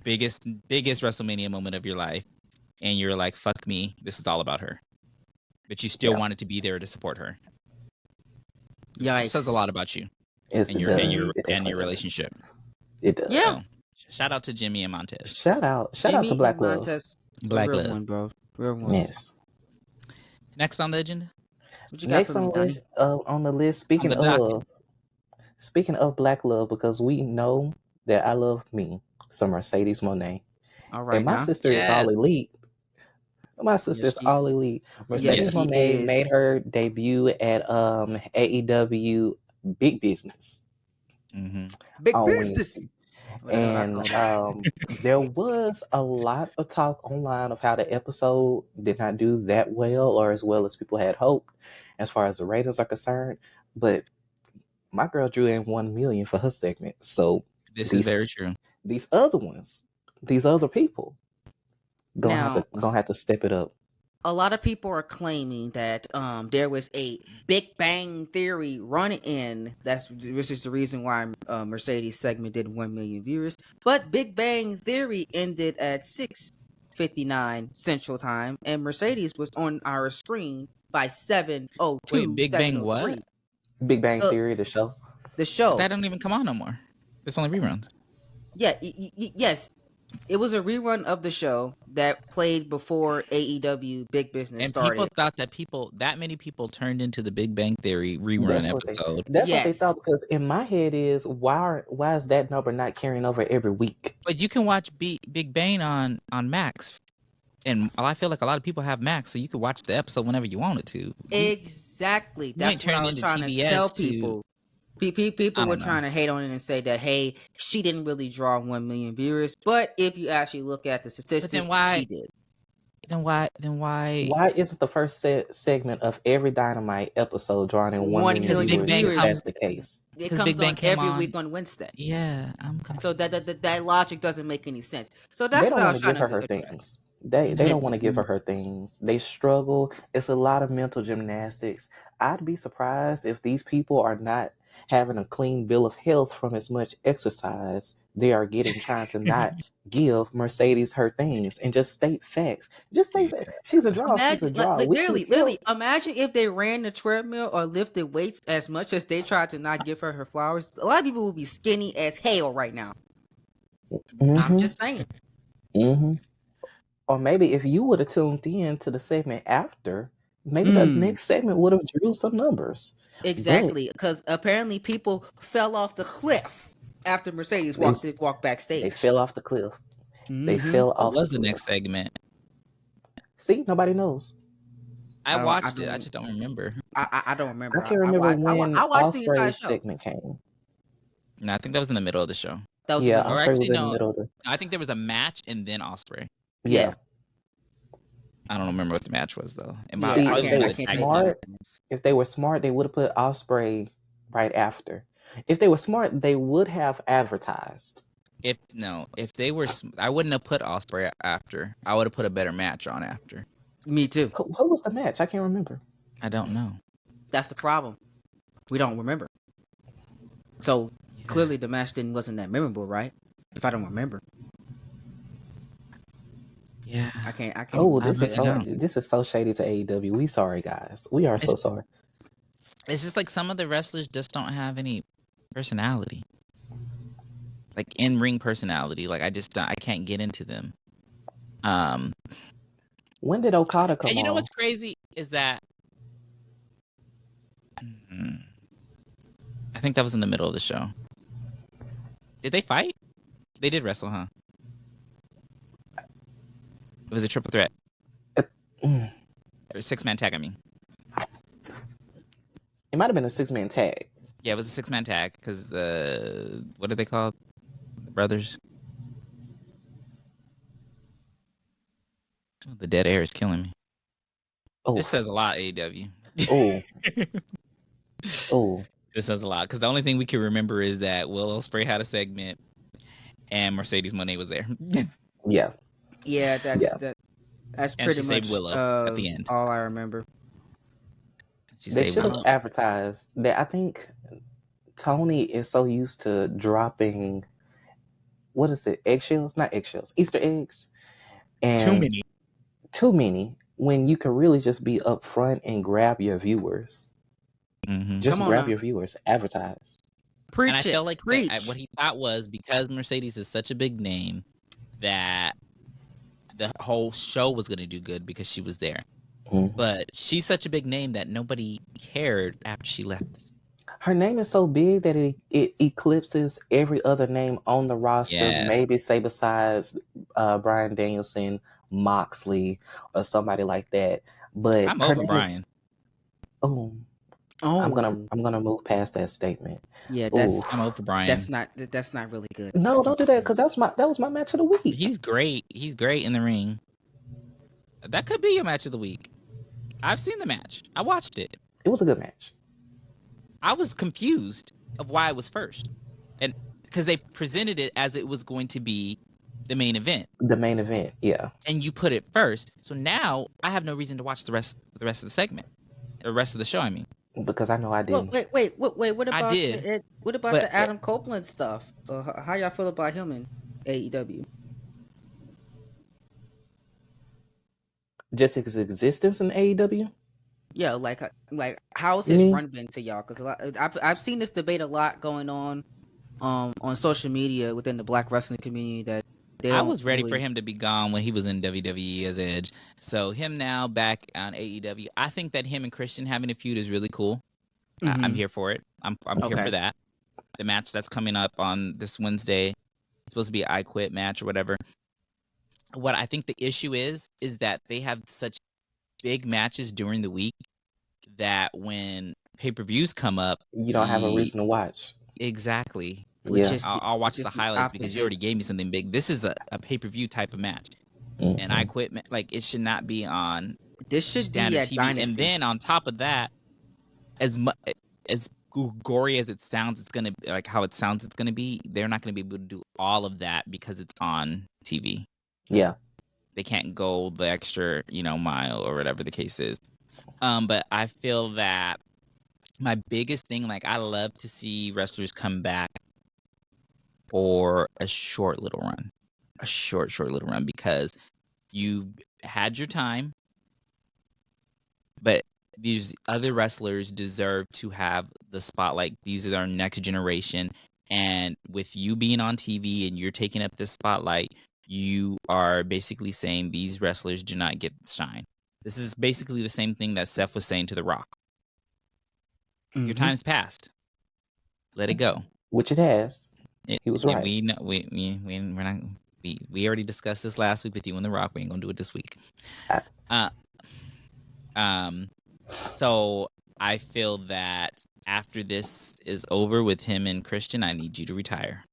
biggest WrestleMania moment of your life, and you're like, fuck me, this is all about her, but you still wanted to be there to support her. Yikes. It says a lot about you Yes, and it your does. and your It and definitely your does. relationship. It does. Yeah. So, shout out to Jimmy and Montez. Shout out to Jimmy Black and Love. Montez, Black real Love. one, bro. Real one. Yes. Next on the agenda. What you got Next for me, on Donnie? the list, speaking On the docket. of Black Love, because we know that I love me some Mercedes Mone. All right, And my now. sister is all elite. My sister's she- all elite. Mercedes she Mone is. made her debut at AEW Big Business Big on business. Wednesday. Whatever I And call it. there was a lot of talk online of how the episode did not do that well, or as well as people had hoped as far as the ratings are concerned. But my girl drew in 1 million for her segment. So This is very true. These other people gonna have to step it up. A lot of people are claiming that there was a Big Bang Theory run-in. Which is the reason why Mercedes segment did 1 million viewers. But Big Bang Theory ended at 6:59 Central Time, and Mercedes was on our screen by 7:02. Wait, Big Bang what? Big Bang Theory, the show. The show. But that don't even come on no more. It's only reruns. Yeah, yes. It was a rerun of the show that played before AEW Big Business and started. People thought that many people turned into the Big Bang Theory rerun episode. That's what they thought, because in my head is why is that number not carrying over every week? But you can watch Big Bang on Max, and I feel like a lot of people have Max, so you could watch the episode whenever you wanted to. Exactly. That's what I was trying to tell people. People were trying to hate on it and say that, hey, she didn't really draw 1 million viewers. But if you actually look at the statistics, she did. Then why? Why isn't the first segment of every Dynamite episode drawing in 1 million viewers? If that's the case. It comes on every week on Wednesday. Yeah, so that logic doesn't make any sense. So that's they don't what I want was to give trying her to things. They don't want to give her things. They struggle. It's a lot of mental gymnastics. I'd be surprised if these people are not having a clean bill of health from as much exercise they are getting, trying to not give Mercedes her things and just state facts. Just state facts. She's a draw. She's a draw. Literally, imagine if they ran the treadmill or lifted weights as much as they tried to not give her flowers. A lot of people would be skinny as hell right now. I'm just saying. Or maybe if you would have tuned in to the segment after, maybe the next segment would have drew some numbers. Exactly, because apparently people fell off the cliff after Mercedes walked backstage. They fell off the cliff. They fell off. What was the next segment? See, nobody knows. I watched it. I just don't remember. I don't remember. I can't remember when Osprey's segment came. No, I think that was in the middle of the show. Osprey was in the middle of the. I think there was a match and then Osprey. Yeah. I don't remember what the match was though. If they were smart, they would have put Osprey right after. If they were smart, they would have advertised. If they were, I wouldn't have put Osprey after. I would have put a better match on after. Me too. Who was the match? I can't remember. I don't know. That's the problem. We don't remember. So clearly the match wasn't that memorable, right? If I don't remember. Yeah, I can't. Oh, this is so shady to AEW. We sorry, guys. We are so sorry. It's just like some of the wrestlers just don't have any personality, like in-ring personality. Like I can't get into them. When did Okada come on? And you know what's crazy is that I think that was in the middle of the show. Did they fight? They did wrestle, huh? It was a triple threat. Or a 6-man tag, I mean. It might have been a 6-man tag. Yeah, it was a 6-man tag because what are they called? The brothers? The dead air is killing me. Oh. This says a lot, AEW. Oh, oh, This says a lot because the only thing we can remember is that Will Ospreay had a segment and Mercedes Moné was there. yeah, Yeah, yeah. that's And pretty she saved much Willow at the end. all I remember. She They saved should have Willow. advertised that. I think Tony is so used to dropping, what is it? Eggshells? Not eggshells. Easter eggs. Too And many. too many when you can really just be upfront and grab your viewers. Mm-hmm. Just Come on grab now. your viewers. Advertise. Preach And I it. felt like Preach. what he thought was because Mercedes is such a big name that the whole show was going to do good because she was there. Mhm. But she's such a big name that nobody cared after she left. Her name is so big that it eclipses every other name on the roster. Yes. Maybe say besides Brian Danielson, Moxley, or somebody like that. But I'm her over name Brian. is. Oh, Oh, I'm gonna move past that statement. yeah. Ooh. I'm over Brian. That's not really good. No, don't do that because that was my match of the week. He's great. He's great in the ring. That could be your match of the week. I've seen the match. I watched it. It was a good match. I was confused of why it was first. And because they presented it as it was going to be the main event. The main event, yeah. And you put it first. So now I have no reason to watch the rest of the segment. The rest of the show, I mean. Because I know I Well, didn't. wait. What about did, what about but- the Adam Copeland stuff? How y'all feel about him in AEW? Just his existence in AEW? Yeah, like how's his run been to y'all? Because I've seen this debate a lot going on social media within the Black wrestling community that I was ready for him to be gone when he was in WWE as Edge. So him now back on AEW. I think that him and Christian having a feud is really cool. I'm here for it. I'm here for that. The match that's coming up on this Wednesday, it's supposed to be an I Quit match or whatever. What I think the issue is that they have such big matches during the week that when pay-per-views come up, You don't have a reason to watch. Exactly. Yeah. I'll watch the highlights because you already gave me something big. This is a pay-per-view type of match. Mhm. And I Quit, like, it should not be on This should standard be at TV. Dynasty. And then on top of that, as gory as it sounds, it's gonna like how it sounds. It's gonna be. They're not gonna be able to do all of that because it's on TV. Yeah. They can't go the extra, mile or whatever the case is. But I feel that my biggest thing, like, I love to see wrestlers come back for a short little run, because you had your time, but these other wrestlers deserve to have the spotlight. These are our next generation. And with you being on TV and you're taking up this spotlight, you are basically saying these wrestlers do not get shine. This is basically the same thing that Seth was saying to The Rock. Your time's passed. Let it go. Which it has. He was right. We already discussed this last week with you and The Rock. We ain't gonna do it this week. So I feel that after this is over with him and Christian, I need you to retire.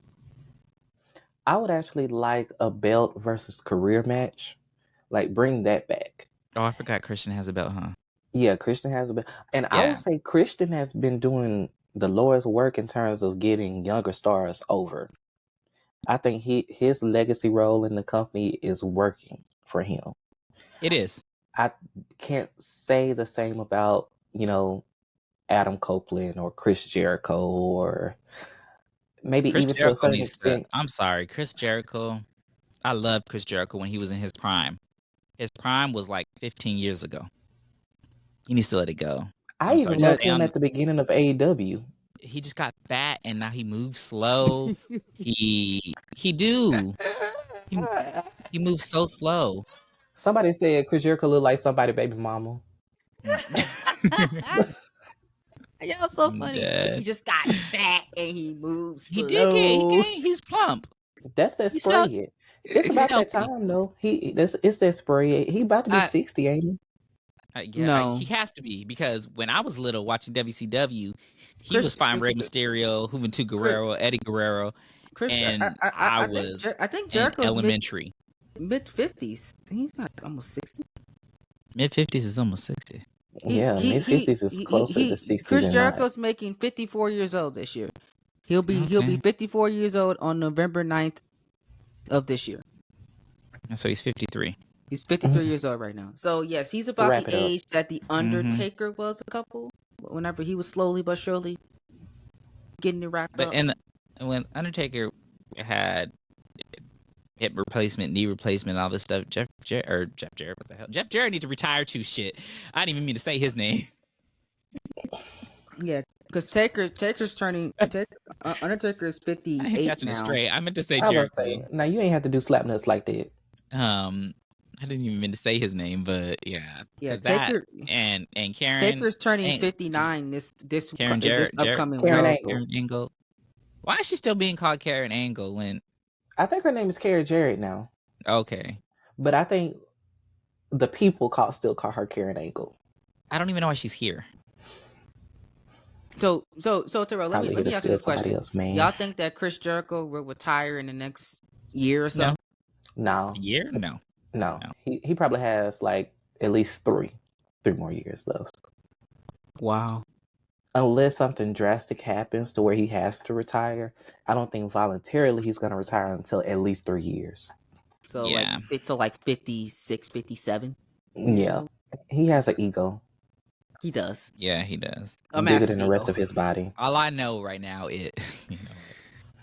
I would actually like a belt versus career match. Like, bring that back. Oh, I forgot Christian has a belt, huh? Yeah, Christian has a belt. And I would say Christian has been doing the Lord's work in terms of getting younger stars over. I think his legacy role in the company is working for him. It is. I can't say the same about, Adam Copeland or Chris Jericho or maybe Chris even Jericho to a certain extent. I'm sorry, Chris Jericho. I loved Chris Jericho when he was in his prime. His prime was like 15 years ago. He needs to let it go. I even loved him at the beginning of AEW. He just got fat and now he moves slow. he moves so slow. Somebody said Chris Jericho looked like somebody baby mama. Y'all so funny. He just got fat and he moves slow. He did he's plump. That's that spray. It's about that time though. It's that spray. He about to be 60, ain't he? No, he has to be, because when I was little watching WCW, he was fighting Rey Mysterio, Juventud Guerrero, Eddie Guerrero, and I think Jericho's elementary. Mid-50s. He's not almost 60. Mid-50s is almost 60. Yeah, mid 50s is closer to 60 Chris than not. Jericho's making 54 years old this year. He'll be 54 years old on November 9th of this year. And so he's 53. He's 53 years old right now. So yes, he's about Wrap the it up. age that the Undertaker was a couple. Whenever he was slowly but surely getting it wrapped up. And when Undertaker had hip replacement, knee replacement, all this stuff, Jeff Jarrett, what the hell? Jeff Jarrett need to retire too. Shit, I didn't even mean to say his name. Yeah, because Taker's turning. Undertaker is 58 I ain't catching now. it straight. I meant to say I was Jarrett. say, now you ain't have to do slap nuts like that. I didn't even mean to say his name, but yeah, Taker and Karen. Taker's turning 59 this Karen this upcoming Karen week. Angle. Karen Angle. Why is she still being called Karen Angle when? I think her name is Karen Jarrett now. Okay, but I think the people still call her Karen Angle. I don't even know why she's here. So Terrell, let me ask you this question. Else, man. Y'all think that Chris Jericho will retire in the next year or so? No. A year? No. He probably has like at least three more years left. Wow. Unless something drastic happens to where he has to retire, I don't think voluntarily he's going to retire until at least 3 years. So yeah. like 56, 57? Yeah. He has an ego. He does. Yeah, he does. Bigger than the rest of his body. All I know right now is,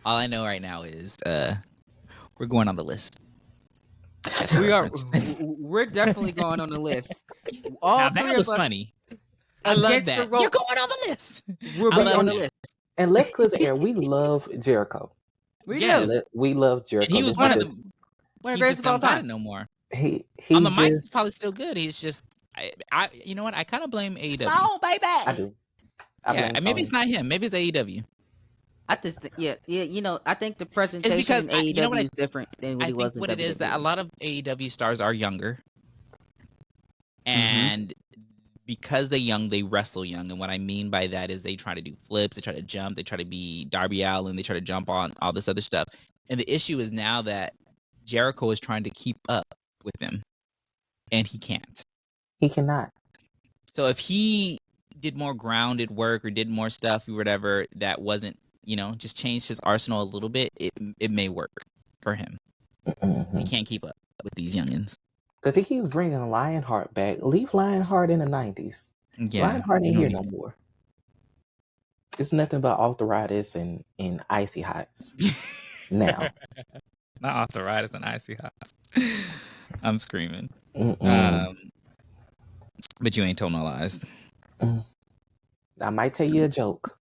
we're going on the list. We're definitely going on the list. All that was funny. I love that. You're going on the list. We're on the list. And let's clear the air. We love Jericho. We love Jericho. And he was one of them. One of the greatest of all time. No more. He on the mic, he's probably still good. He's just, I you know what? I kind of blame AEW. Oh, baby. I do. Maybe it's not him. Maybe it's AEW. I just I think the presentation in AEW is different than what it was in WWE. What it is that a lot of AEW stars are younger, and because they're young, they wrestle young. And what I mean by that is they try to do flips, they try to jump, they try to be Darby Allin, they try to jump on all this other stuff. And the issue is now that Jericho is trying to keep up with them, and he can't. He cannot. So if he did more grounded work or did more stuff or whatever that wasn't, just changed his arsenal a little bit, it may work for him. He can't keep up with these youngins. Because he keeps bringing Lionheart back. Leave Lionheart in the 90s. Yeah, Lionheart ain't here no more. It's nothing but arthritis and icy hots now. Not arthritis and icy hots. I'm screaming. But you ain't told no lies. I might tell you a joke,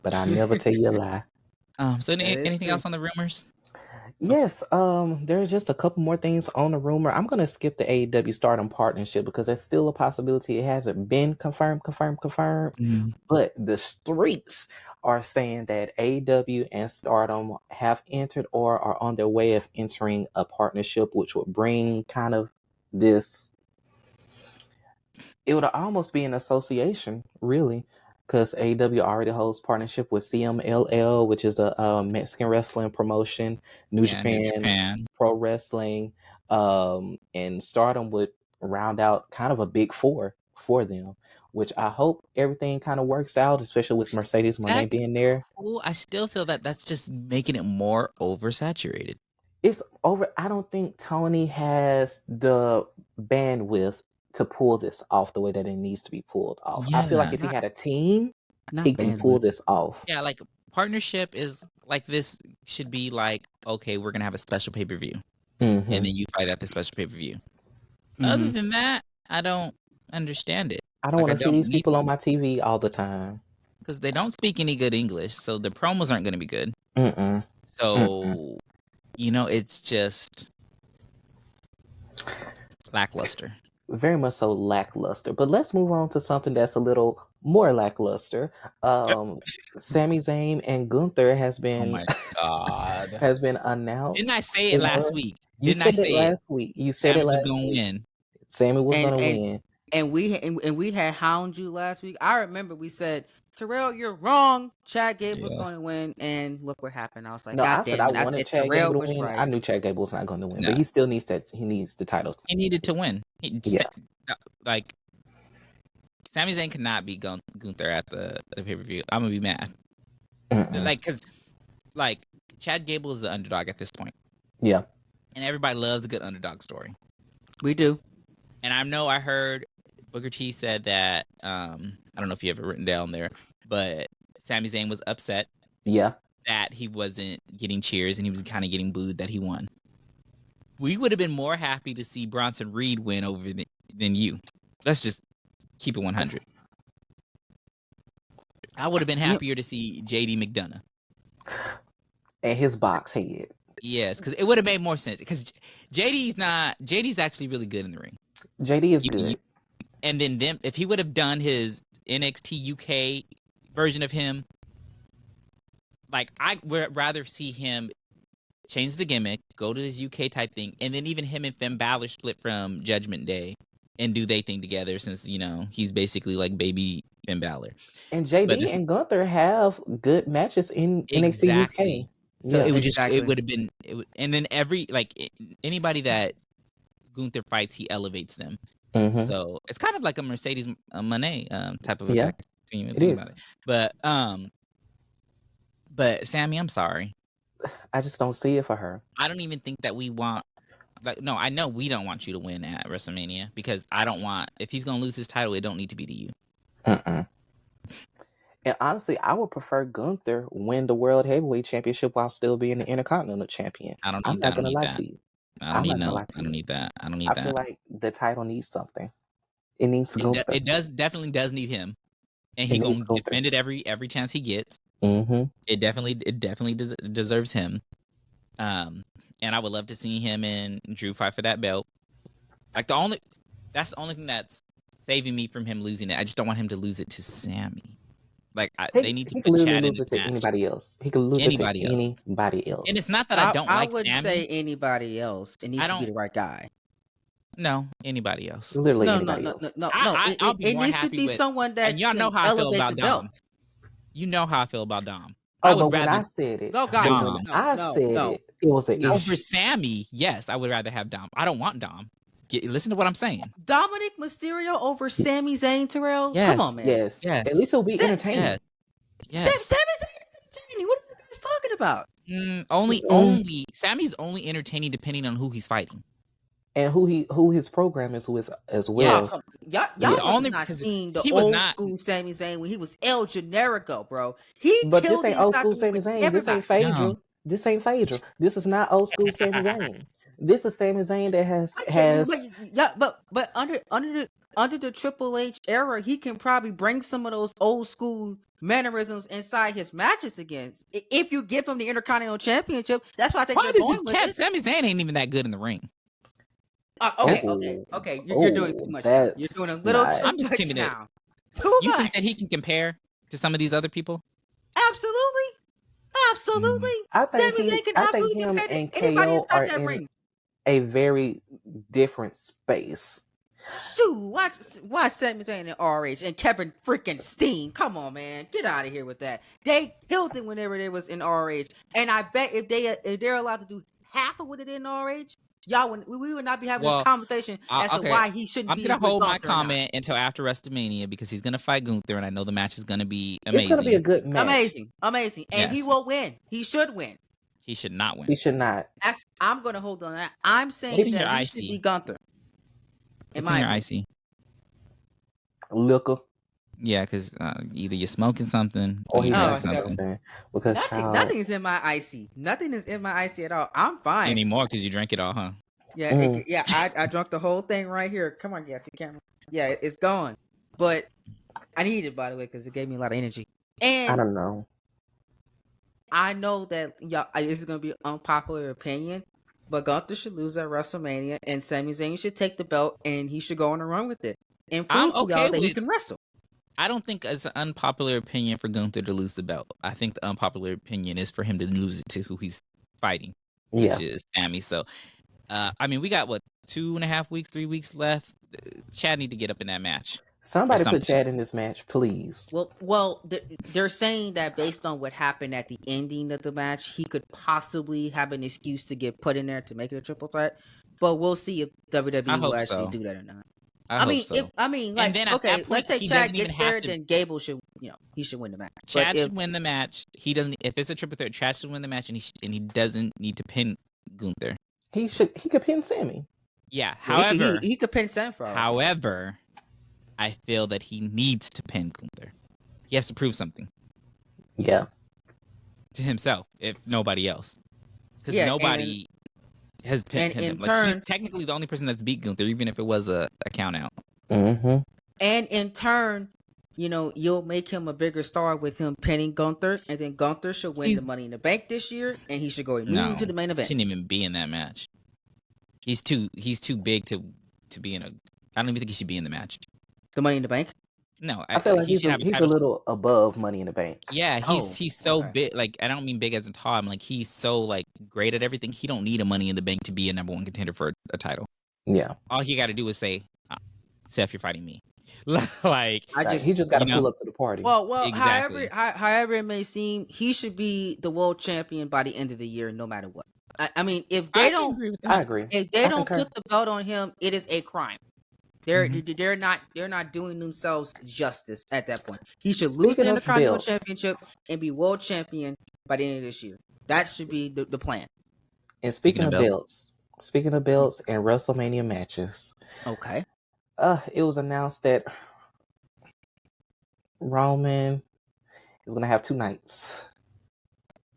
but I'll never tell you a lie. So anything else on the rumors? Yes, there's just a couple more things on the rumor. I'm going to skip the AEW Stardom partnership because that's still a possibility. It hasn't been confirmed. But the streets are saying that AEW and Stardom have entered or are on their way of entering a partnership, which would bring kind of this... It would almost be an association, really, because AEW already holds partnership with CMLL, which is a Mexican wrestling promotion, New Japan Pro Wrestling, and Stardom would round out kind of a big four for them, which I hope everything kind of works out, especially with Mercedes Mone being there. Cool. I still feel that that's just making it more oversaturated. It's over. I don't think Tony has the bandwidth to pull this off the way that it needs to be pulled off. I feel like if he had a team, he can pull this off. Yeah, like partnership is like this should be like, okay, we're gonna have a special pay-per-view. And then you fight at the special pay-per-view. Other than that, I don't understand it. I don't want to see these people on my TV all the time. Because they don't speak any good English, so the promos aren't gonna be good. So it's just lackluster. Very much so lackluster. But let's move on to something that's a little more lackluster. Sami Zayn and Gunther has been... Oh my God. has been announced. Didn't I say it last week? You said it last week. You said it last week. Sammy was going to win. Sammy was going to win. And we had hound you last week. I remember we said, Terrell, you're wrong. Chad Gable was going to win, and look what happened. I was like, I wanted Chad Gable to win. Right. I knew Chad Gable was not going to win, but he still needs that. He needs the title. He needed to win. Sami Zayn cannot beat Gunther at the pay-per-view. I'm gonna be mad. Mm-mm. Like, cause like Chad Gable is the underdog at this point. Yeah. And everybody loves a good underdog story. We do. And I know I heard Booker T said that I don't know if you ever written down there, but Sami Zayn was upset Yeah. that he wasn't getting cheers and he was kind of getting booed that he won. We would have been more happy to see Bronson Reed win over than you. Let's just keep it 100. I would have been happier to see JD McDonough. And his box head. Yes, because it would have made more sense. Because JD's actually really good in the ring. JD is good. And then if he would have done his NXT UK version of him, like I would rather see him change the gimmick, go to his UK type thing, and then even him and Finn Balor split from Judgment Day and do they thing together, since he's basically like baby Finn Balor. And JD and Gunther have good matches in NXT UK. So it would have been, and then anybody that Gunther fights, he elevates them. Mm-hmm. So it's kind of like a Mercedes Mone type of effect. Yeah, it is. About it. But Sammy, I'm sorry. I just don't see it for her. I don't even think that we want. No, I know we don't want you to win at WrestleMania, because I don't want, if he's gonna lose his title, it don't need to be to you. And honestly, I would prefer Gunther win the World Heavyweight Championship while still being the Intercontinental Champion. I'm not gonna lie to you. I don't need that. I feel like the title needs something. It needs Gunther. It definitely does need him, and he's gonna defend it every chance he gets. Mm-hmm. It definitely deserves him. And I would love to see him and Drew fight for that belt. Like that's the only thing that's saving me from him losing it. I just don't want him to lose it to Sammy. Like they need to put Chad in the match. Anybody else. He could lose it to anybody else. And it's not that I don't like Sammy. I wouldn't say anybody else. It needs to be the right guy. No, anybody else. Literally anybody else. No. It needs to be someone that and y'all know how I feel about Dom. You know how I feel about Dom. When I said it, it was an issue. For Sammy, yes, I would rather have Dom. I don't want Dom. Listen to what I'm saying. Dominic Mysterio over Sami Zayn, Terrell? Yes. Come on, man. Yes. At least it'll be entertaining. Yes. Sami Zayn is entertaining. What are you guys talking about? Only Sammy's only entertaining depending on who he's fighting. And who his program is with as well. Y'all was not seeing the old school Sami Zayn when he was El Generico, bro. But this ain't old school Sami Zayn. This ain't Phaedra. No. This ain't Phaedra. This is not old school Sami Zayn. This is Sami Zayn that has. But under the Triple H era, he can probably bring some of those old school mannerisms inside his matches against. If you give him the Intercontinental Championship, that's why I think they're going with it. Sami Zayn ain't even that good in the ring. Okay. You're doing too much. You're doing a little too I'm just much kidding. now. You think that he can compare to some of these other people? Absolutely. Sami Zayn can absolutely compare to anybody inside that ring. A very different space. Shoot, watch Sami Zayn and RH and Kevin freaking Steen. Come on, man, get out of here with that. They killed it whenever they was in RH, and I bet if they're allowed to do half of what they did in RH, we would not be having this conversation as to why he shouldn't be. I'm gonna hold my comment until after WrestleMania, because he's gonna fight Gunther, and I know the match is gonna be amazing. It's gonna be a good match. Amazing, and he will win. He should win. He should not win. He should not. I'm gonna hold on that. I'm saying that he should be Gunther. What's in your IC? Liquor. Yeah, because either you're smoking something or you're drinking something. Because nothing is in my IC. Nothing is in my IC at all. I'm fine anymore because you drank it all, huh? Yeah, I drank the whole thing right here. Come on, see camera. Yeah, it's gone. But I need it, by the way, because it gave me a lot of energy. And I don't know. I know that this is gonna be an unpopular opinion, but Gunther should lose at WrestleMania, and Sami Zayn should take the belt, and he should go on a run with it and prove to y'all that he can wrestle. I don't think it's an unpopular opinion for Gunther to lose the belt. I think the unpopular opinion is for him to lose it to who he's fighting, which is Sami. So, we got 2.5 weeks, 3 weeks left. Chad need to get up in that match. Somebody put Chad in this match, please. Well, they're saying that based on what happened at the ending of the match, he could possibly have an excuse to get put in there to make it a triple threat. But we'll see if WWE will actually do that or not. I hope so. Like, then at okay, that point, let's say he Chad doesn't even gets have there, to. then Gable should, he should win the match. Chad should win the match. He doesn't. If it's a triple threat, Chad should win the match, and he doesn't need to pin Gunther. He could pin Sami. Yeah. However, he could pin Sam for all. However, I feel that he needs to pin Gunther. He has to prove something. Yeah. To himself, if nobody else, because nobody has pinned him. Like, he's technically the only person that's beat Gunther, even if it was a count out. Mm-hmm. And in turn, you'll make him a bigger star with him pinning Gunther, and then Gunther should win the Money in the Bank this year, and he should go immediately to the main event. He shouldn't even be in that match. He's too big to be in a. I don't even think he should be in the match. The Money in the Bank? No, I feel like he's a little above Money in the Bank. Yeah, he's so big. Like, I don't mean big as in tall. I'm like, he's so like great at everything. He don't need a Money in the Bank to be a number one contender for a title. Yeah, all he got to do is say, "Seth, you're fighting me." Like, he just got to pull up to the party. Well, exactly. however it may seem, he should be the world champion by the end of the year, no matter what. I mean, if they don't, I agree. If they don't put the belt on him, it is a crime. They're not doing themselves justice at that point. He should lose the Intercontinental Championship and be world champion by the end of this year. That should be the plan. And speaking of belts and WrestleMania matches, okay, it was announced that Roman is gonna have 2 nights,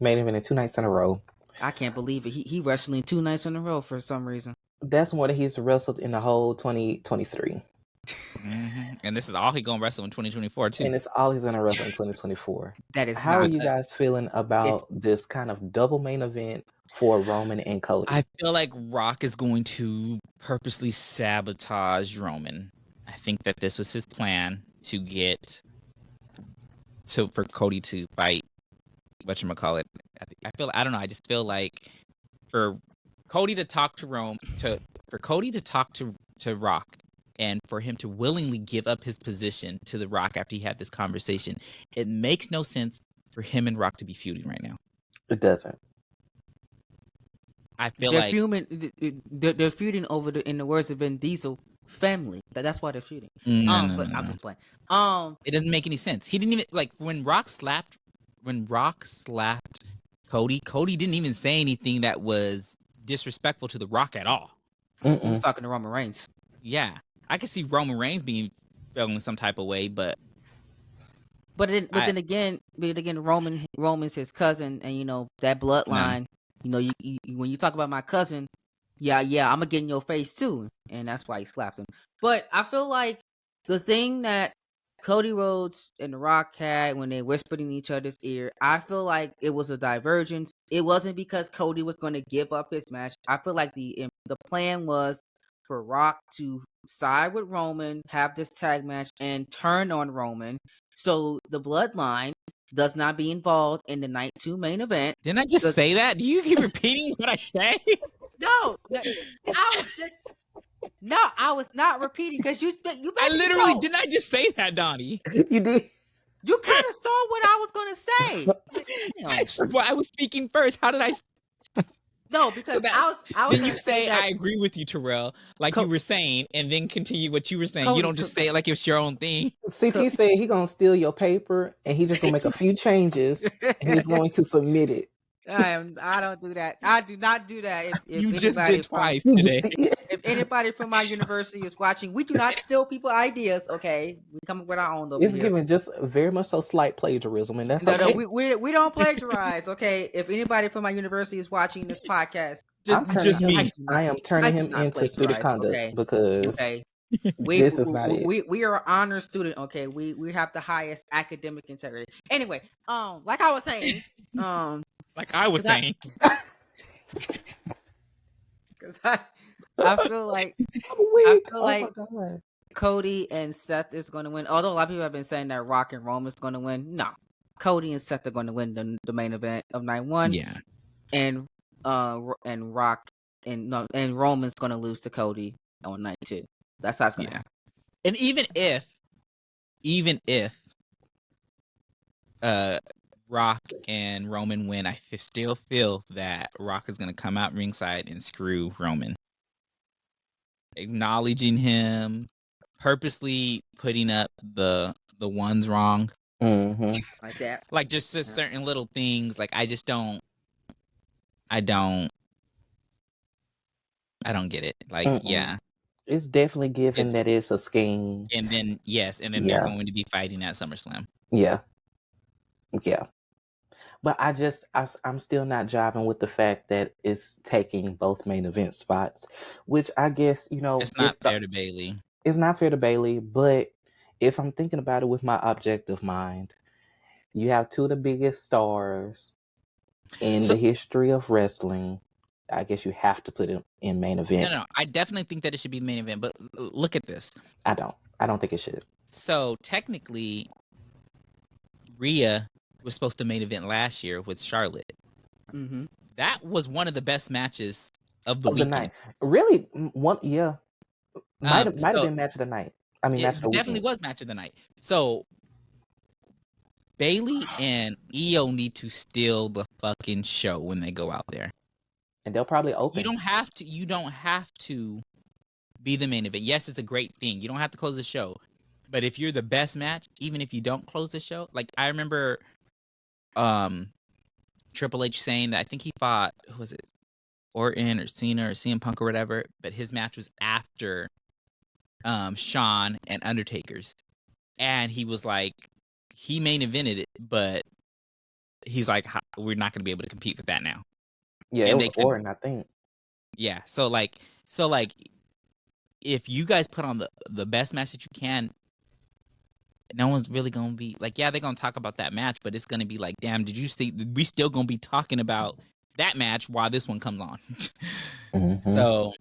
main event 2 nights in a row. I can't believe it. He wrestling 2 nights in a row for some reason. That's more than he's wrestled in the whole 2023. Mm-hmm. And this is all he's gonna wrestle in 2024 too. And it's all he's gonna wrestle in 2024. That is. How are you guys feeling about this kind of double main event for Roman and Cody? I feel like Rock is going to purposely sabotage Roman. I think that this was his plan for Cody to fight whatchamacallit. I don't know. I just feel like for Cody to talk to Rock, and for him to willingly give up his position to The Rock after he had this conversation, it makes no sense for him and Rock to be feuding right now. It doesn't. I feel they're feuding over in the words of Vin Diesel, family. That's why they're feuding. I'm just playing. It doesn't make any sense. He didn't even when Rock slapped Cody. Cody didn't even say anything that was disrespectful to The Rock at all. He was talking to Roman Reigns. Yeah, I could see Roman Reigns being feeling some type of way, but then again, Roman's his cousin, and that bloodline. You when you talk about my cousin, yeah, I'm gonna get in your face too, and that's why he slapped him. But I feel like the thing that Cody Rhodes and The Rock had when they whispered in each other's ear, I feel like it was a divergence. It wasn't because Cody was going to give up his match. I feel like the plan was for Rock to side with Roman, have this tag match, and turn on Roman, so the bloodline does not be involved in the night 2 main event. Didn't I just say that? Do you keep repeating what I say? No, I was not repeating because you. I literally didn't. I just say that, Donnie. You did. You kind of stole what I was gonna say. I was speaking first. How did I? No, because I was. Then you say I agree with you, Terrell, like you were saying, and then continue what you were saying. You don't just say it like it's your own thing. CT said he gonna steal your paper and he just gonna make a few changes and he's going to submit it. I don't do that. I do not do that. If you just did twice today. If anybody from my university is watching, we do not steal people's ideas. Okay, we come up with our own. It's given just very much so slight plagiarism, and that's okay. No, we don't plagiarize. Okay, if anybody from my university is watching this podcast, just me. I am turning him into student conduct because this is not it. We are an honor student. Okay, we have the highest academic integrity. Anyway, like I was saying, like I was saying, because I feel like Cody and Seth is going to win. Although a lot of people have been saying that Rock and Roman is going to win. No, Cody and Seth are going to win the main event of night 1. Yeah, and Rock and Roman's going to lose to Cody on night 2. That's how it's going to happen. And even if Rock and Roman win, I still feel that Rock is going to come out ringside and screw Roman, acknowledging him, purposely putting up the ones wrong. Mm-hmm. Like that. Like just certain little things. Like I don't get it. Like yeah. It's definitely given It's, that it's a scheme. and then they're Yeah. going to be fighting at SummerSlam. Yeah. Yeah. But I'm still not jiving with the fact that it's taking both main event spots, which I guess, It's not fair to Bayley. It's not fair to Bayley, but if I'm thinking about it with my objective mind, you have two of the biggest stars in the history of wrestling. I guess you have to put it in main event. No, I definitely think that it should be the main event, but look at this. I don't think it should. So technically, Rhea was supposed to main event last year with Charlotte. Mm-hmm. That was one of the best matches of the weekend. Night. Really? One? Yeah. Might have been match of the night. I mean, match of the definitely weekend. was match of the night. So Bayley and Io need to steal the fucking show when they go out there. And they'll probably open. You don't have to be the main event. Yes, it's a great thing. You don't have to close the show. But if you're the best match, even if you don't close the show, like I remember Triple H saying that I think he fought, who was it? Orton or Cena or CM Punk or whatever, but his match was after Shawn and Undertaker's. And he was like, he main evented it, but he's like, we're not going to be able to compete with that now. Yeah, and it was Orton, I think. Yeah, so like, if you guys put on the best match that you can, no one's really gonna be like, yeah, they're gonna talk about that match, but it's gonna be like, damn, did you see? We still gonna be talking about that match while this one comes on. Mm-hmm. So,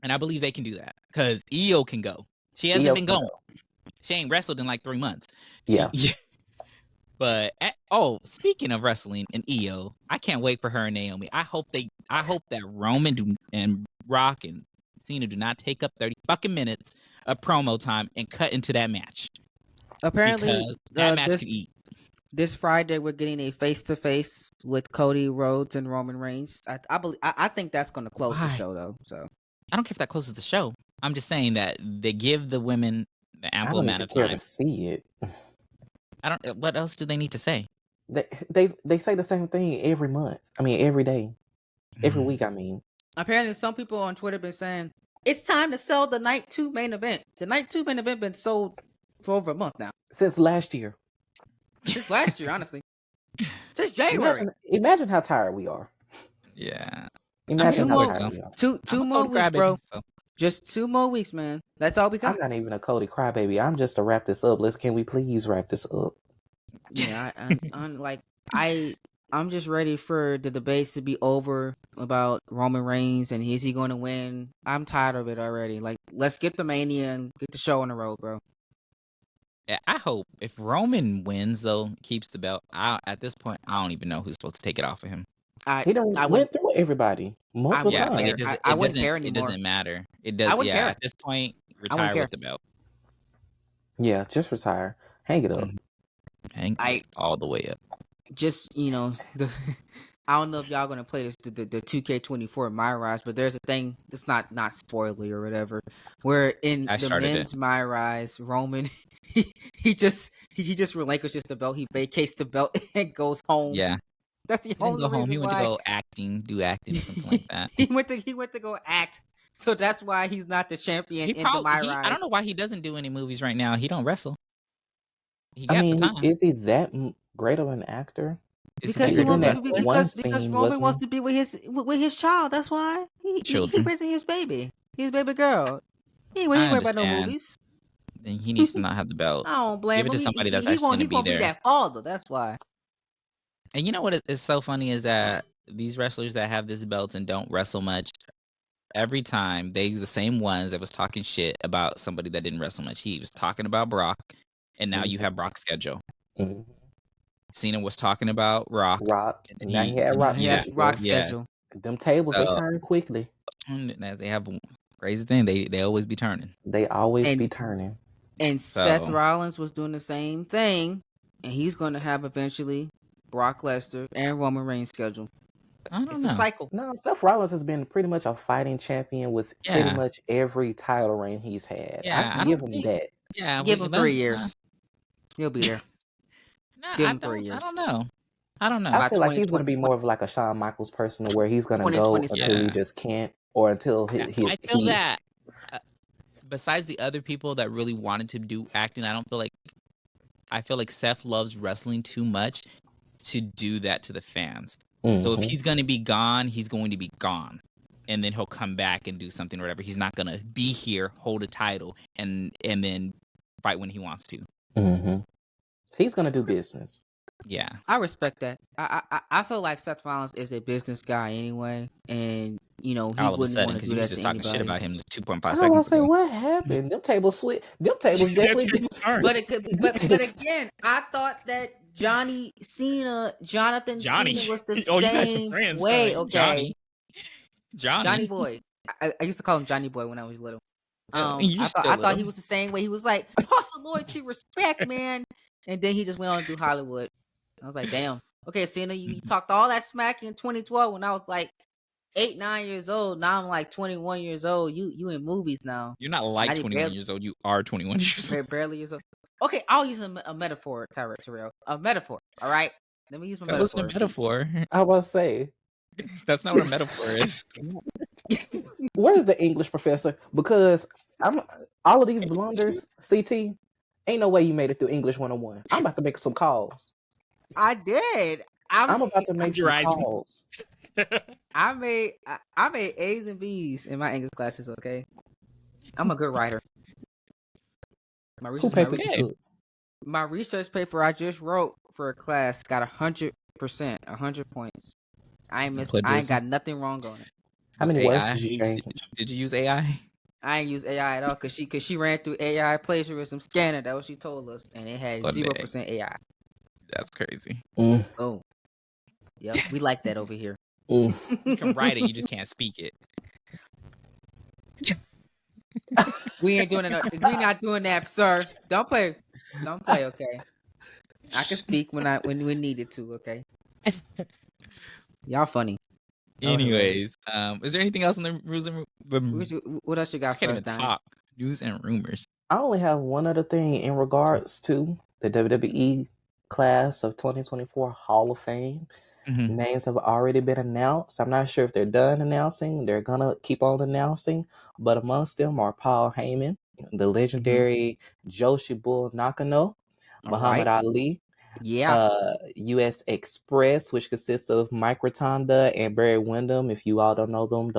and I believe they can do that because Io can go. She hasn't been going. She ain't wrestled in like 3 months. Yeah. But speaking of wrestling and Io, I can't wait for her and Naomi. I hope that Roman and Rock and Cena do not take up 30 fucking minutes of promo time and cut into that match. Apparently, because that match can eat. This Friday, we're getting a face-to-face with Cody Rhodes and Roman Reigns. I think that's going to close the show, though. So I don't care if that closes the show. I'm just saying that they give the women the ample amount of time to see it. What else do they need to say? They say the same thing every month. I mean, every day, every week. I mean, apparently, some people on Twitter been saying it's time to sell the Night 2 main event. The Night 2 main event been sold for over a month now. Since last year. Since last year, honestly. Since January. Imagine how tired we are. Yeah. Imagine how tired we are. Two more weeks, bro. So. Just 2 more weeks, man. That's all we got. I'm not even a Cody crybaby. I'm just to wrap this up. Can we please wrap this up? Yeah, I'm just ready for the debates to be over about Roman Reigns and is he going to win. I'm tired of it already. Like, let's get the Mania and get the show on the road, bro. Yeah, I hope if Roman wins though, keeps the belt. At this point, I don't even know who's supposed to take it off of him. I went through everybody multiple times. I wouldn't care anymore. It doesn't matter. It does. Yeah, care. At this point, retire with the belt. Yeah, just retire. Hang it up. Hang it all the way up. Just I don't know if y'all gonna play this the 2K24 My Rise, but there's a thing that's not spoiler or whatever. Where in the men's My Rise, Roman he just relinquishes the belt. He vacates the belt and goes home. Yeah. That's the only reason He went why. to go do acting or something like that. he went to go act. So that's why he's not the champion in the My Rise. I don't know why he doesn't do any movies right now. He don't wrestle. He got the time. Is he that great of an actor? Because Roman wants to be with his child. That's why he's raising his baby. His baby girl. He ain't worried about no movies. Then he needs to not have the belt. I don't blame him. Give it to somebody that's actually going to be there. Be that father. That's why. And you know what is so funny is that these wrestlers that have this belt and don't wrestle much, every time they the same ones that was talking shit about somebody that didn't wrestle much. He was talking about Brock, and now you have Brock's schedule. Mm-hmm. Cena was talking about Rock. And now he had Rock. Rock's schedule. Them tables they turn quickly. They have a crazy thing. They always be turning. They always be turning. And Seth Rollins was doing the same thing, and he's going to have eventually Brock Lesnar and Roman Reigns schedule. I don't It's know. a cycle. No, Seth Rollins has been pretty much a fighting champion with pretty Yeah. much every title reign he's had. I Yeah, can I give don't him think. that. Yeah, Give him 3 years. He'll be there. No, Give I him 3 don't. I years. don't know. I don't know. I By feel like he's going to 2020, be more of like a Shawn Michaels person, where he's going to go 2027. until he Yeah. just can't, or until Yeah, he I feel that. Besides the other people that really wanted to do acting, I feel like Seth loves wrestling too much to do that to the fans. So if Mhm. he's going to be gone, he's going to be gone. And then he'll come back and do something or whatever. He's not going to be here, hold a title, and then fight when he wants to. Mhm. He's going to do business. Yeah. I respect that. I feel like Seth Rollins is a business guy anyway, and he All of a wouldn't sudden, want to because do you was that just to talking shit anybody. about him 2.5 I was seconds going to say, ago. what happened? Them tables definitely That did. table turned. But it could be, but again, I thought that Jonathan Cena was the Oh, you guys are same friends, way. huh? Okay, Johnny. Johnny Boy. I used to call him Johnny Boy when I was little. You're still I thought little. he was the same way. He was like hustle, loyalty, respect, man. And then he just went on to do Hollywood. I was like, damn. Okay, Cena, you talked all that smack in 2012 when I was like 8, 9 years old. Now I'm like 21 years old. You in movies now. You're not like 21 years old. You are 21 years old. Barely years old. Okay, I'll use a metaphor, Terrell. A metaphor. All right. Let me use my That metaphor. wasn't a metaphor. I was say, That's not what a metaphor is. where's the English professor? Because I'm all of these blunders, CT, ain't no way you made it through English 101. I'm about to make some calls. I did. I'm about to make some Rising. calls. I made A's and B's in my English classes. Okay, I'm a good writer. Who paper you Okay. took? My research paper I just wrote for a class got 100%, 100 points. I ain't got nothing wrong on it. How many words did you change? Did you use AI? I ain't use AI at all because she ran through AI plagiarism scanner. That's what she told us, and it had 0% AI. That's crazy. Oh, yep, we like that over here. You can write it, you just can't speak it. We ain't doing it. We not doing that, sir. Don't play. Okay. I can speak when we needed to. Okay. Y'all funny. Anyways, is there anything else in the news and What else you got I can't for us, even Donnie? talk. News and rumors. I only have one other thing in regards to the WWE class of 2024 Hall of Fame. Mhm. Names have already been announced. I'm not sure if they're done announcing. They're gonna keep on announcing, but amongst them are Paul Heyman, the legendary Joshi Bull Nakano, Muhammad Ali, Yeah. U.S. Express, which consists of Mike Rotonda and Barry Windham. If you all don't know them,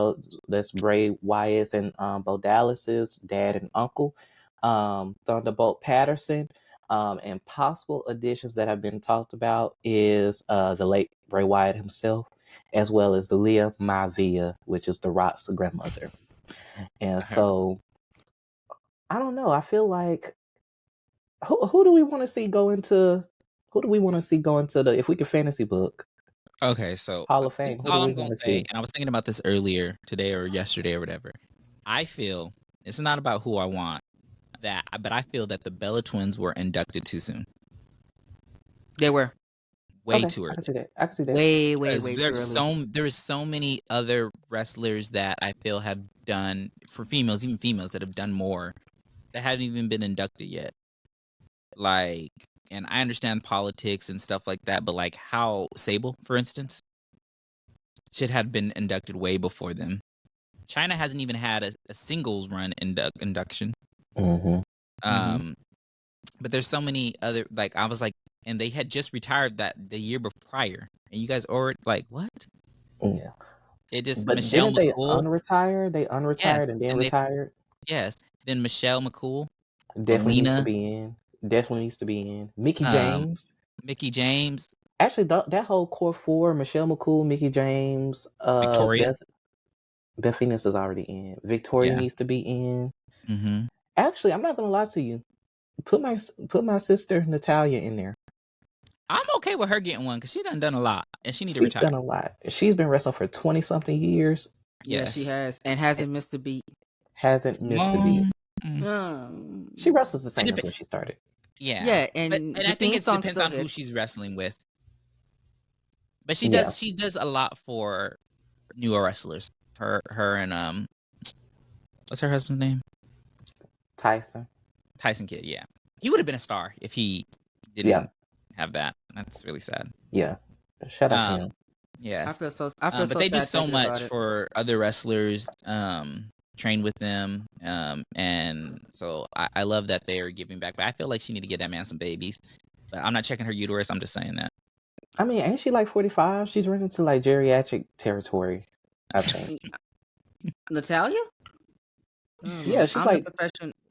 that's Bray Wyatt's and Bo Dallas's dad and uncle. Thunderbolt Patterson. And possible additions that have been talked about is the late Bray Wyatt himself, as well as the Leah Maivia, which is the Rock's grandmother. And so, I don't know. I feel like who do we want to see go into? Who do we want to see go into the if we could fantasy book Okay, so Hall of this Fame? is Who do all we I'm gonna want to say, see? and I was thinking about this earlier today or yesterday or whatever. I feel it's not about who I want but I feel that the Bella Twins were inducted too soon. They were Way Okay, too I early. can see that. I can see that. way Because too early. there's so many other wrestlers that I feel have done for females, even females that have done more that haven't even been inducted yet. Like, and I understand politics and stuff like that, but like how Sable, for instance, should have been inducted way before them. China hasn't even had a singles run induction. Mm-hmm. But there's so many other, like, I was like, and they had just retired the year prior, and you guys already like what? Yeah. It just But Michelle didn't they McCool. unretire? They unretired Yes, and then and retired. yes. Then Michelle McCool, Definitely needs to Melina, be in. Definitely needs to be in. Mickey James. Mickey James, Actually, that whole core four: Michelle McCool, Mickey James, Victoria. Beth Phoenix is already in. Victoria needs to be in. Mm-hmm. Actually, I'm not gonna lie to you. Put my sister Natalia in there. I'm okay with her getting one because she done a lot, and she need to She's retire. done a lot. She's been wrestling for 20-something years. Yeah, she has, and hasn't missed a beat. Hasn't missed a beat. Mm. She wrestles the same as when she started. Yeah, Yeah, and but I think it song depends still on who hits. she's wrestling with. But she Yeah. does a lot for newer wrestlers. Her and what's her husband's name? Tyson. Tyson Kidd. Yeah, he would have been a star if he didn't have that. That's really sad. Yeah. Shout out to him. Yes. I feel so but they do sad so thinking about much it. for other wrestlers. Train with them. And so I love that they are giving back. But I feel like she need to get that man some babies. But I'm not checking her uterus. I'm just saying that. I mean, ain't she like 45? She's running to like geriatric territory, I think. Natalia? Yeah, she's I'm like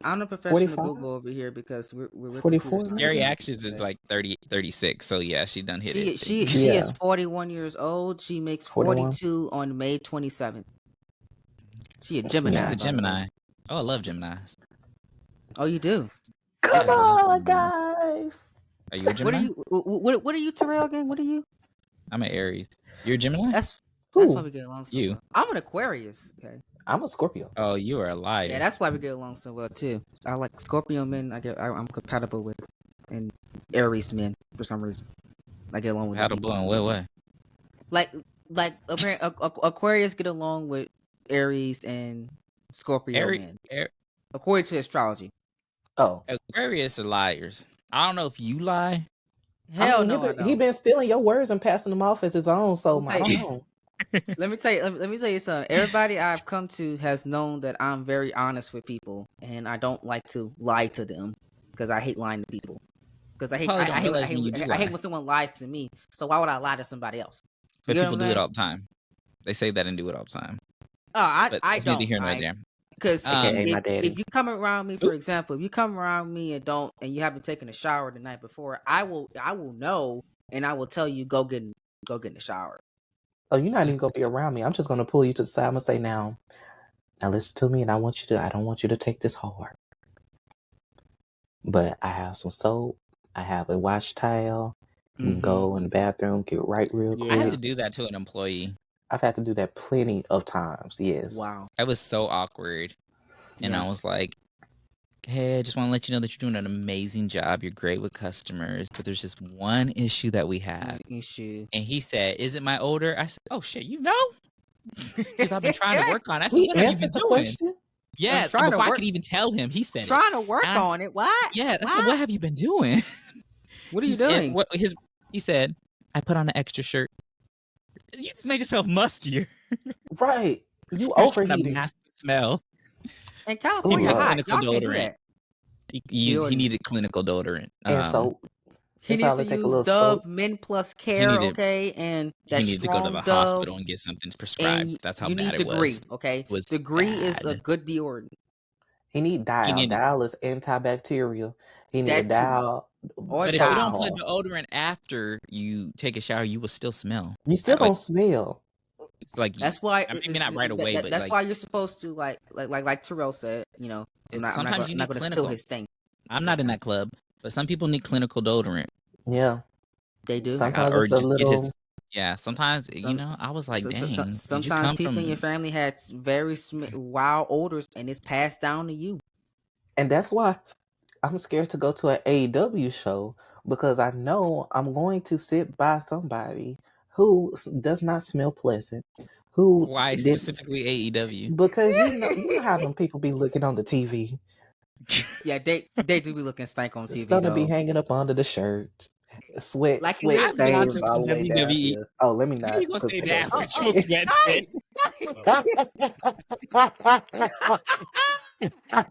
I'm the professional 45? Google over here because we're 44 confused. Gary Actions is like 30, 36. So yeah, she done hit it. She Yeah. is 41 years old. She makes 41? 42 on May 27th. She a Gemini. She's a Gemini. Oh, I love Geminis. Oh, you do? Come on, guys. Are you a Gemini? What are you, Terrell, again? What are you? I'm an Aries. You're a Gemini? That's Who? why we get along so well. I'm an Aquarius. Okay. I'm a Scorpio. Oh, you are a liar. Yeah, that's why we get along so well too. I like Scorpio men. I'm compatible with, and Aries men for some reason. I get along with. Compatible in what way? Like Aquarius get along with Aries and Scorpio men, according to astrology. Oh, Aquarius are liars. I don't know if you lie. Hell no, he been stealing your words and passing them off as his own. So I don't know. Let me tell you something. Everybody I've come to has known that I'm very honest with people, and I don't like to lie to them because I hate lying to people. Because I hate when someone lies to me. So why would I lie to somebody else? But people do it all the time. They say that and do it all the time. Oh, I don't. Neither here nor there. Because if you come around me, for example, if you come around me and you haven't taken a shower the night before, I will know, and I will tell you go get in the shower. Oh, you're not even gonna be around me. I'm just gonna pull you to the side. I'm gonna say now listen to me, and I don't want you to take this hard. But I have some soap. I have a wash towel. You can go in the bathroom, get right real quick. I had to do that to an employee. I've had to do that plenty of times. Yes. Wow. That was so awkward. And I was like, hey, I just want to let you know that you're doing an amazing job. You're great with customers, but there's just one issue that we have. And he said, is it my odor? I said, oh shit, you know? Because I've been trying to work on it. I said, what have you been doing? Question? Yes, before I could even tell him, he said trying to work on it. What? Yeah, I said, what have you been doing? What are you doing? He said, I put on an extra shirt. You just made yourself mustier. Right. You overheated. Mask the smell. In California, clinical deodorant. He needed clinical deodorant. And so he needs to use Dove Men Plus Care, and he needed to go to the hospital and get something prescribed. That's how bad it was. Okay, Degree is a good deodorant. He need Dial. Dial is antibacterial. He need Dial. But if you don't put deodorant after you take a shower, you will still smell. You still don't smell. It's like that's why. Maybe not right away, but that's why you're supposed to like Terrell said. You know, sometimes you need clinical. Steal his thing. I'm not in that club, but some people need clinical deodorant. Yeah, they do. Sometimes it's a little. Sometimes I was like, dang. Sometimes people in your family had very wild odors, and it's passed down to you. And that's why I'm scared to go to an AEW show, because I know I'm going to sit by somebody who does not smell pleasant. Why specifically AEW? Because you know how them people be looking on the TV. Yeah, they do be looking stank on TV. It's gonna be hanging up under the shirt. Sweat stains all the way down here. Oh, let me not. You gonna say that with your sweat?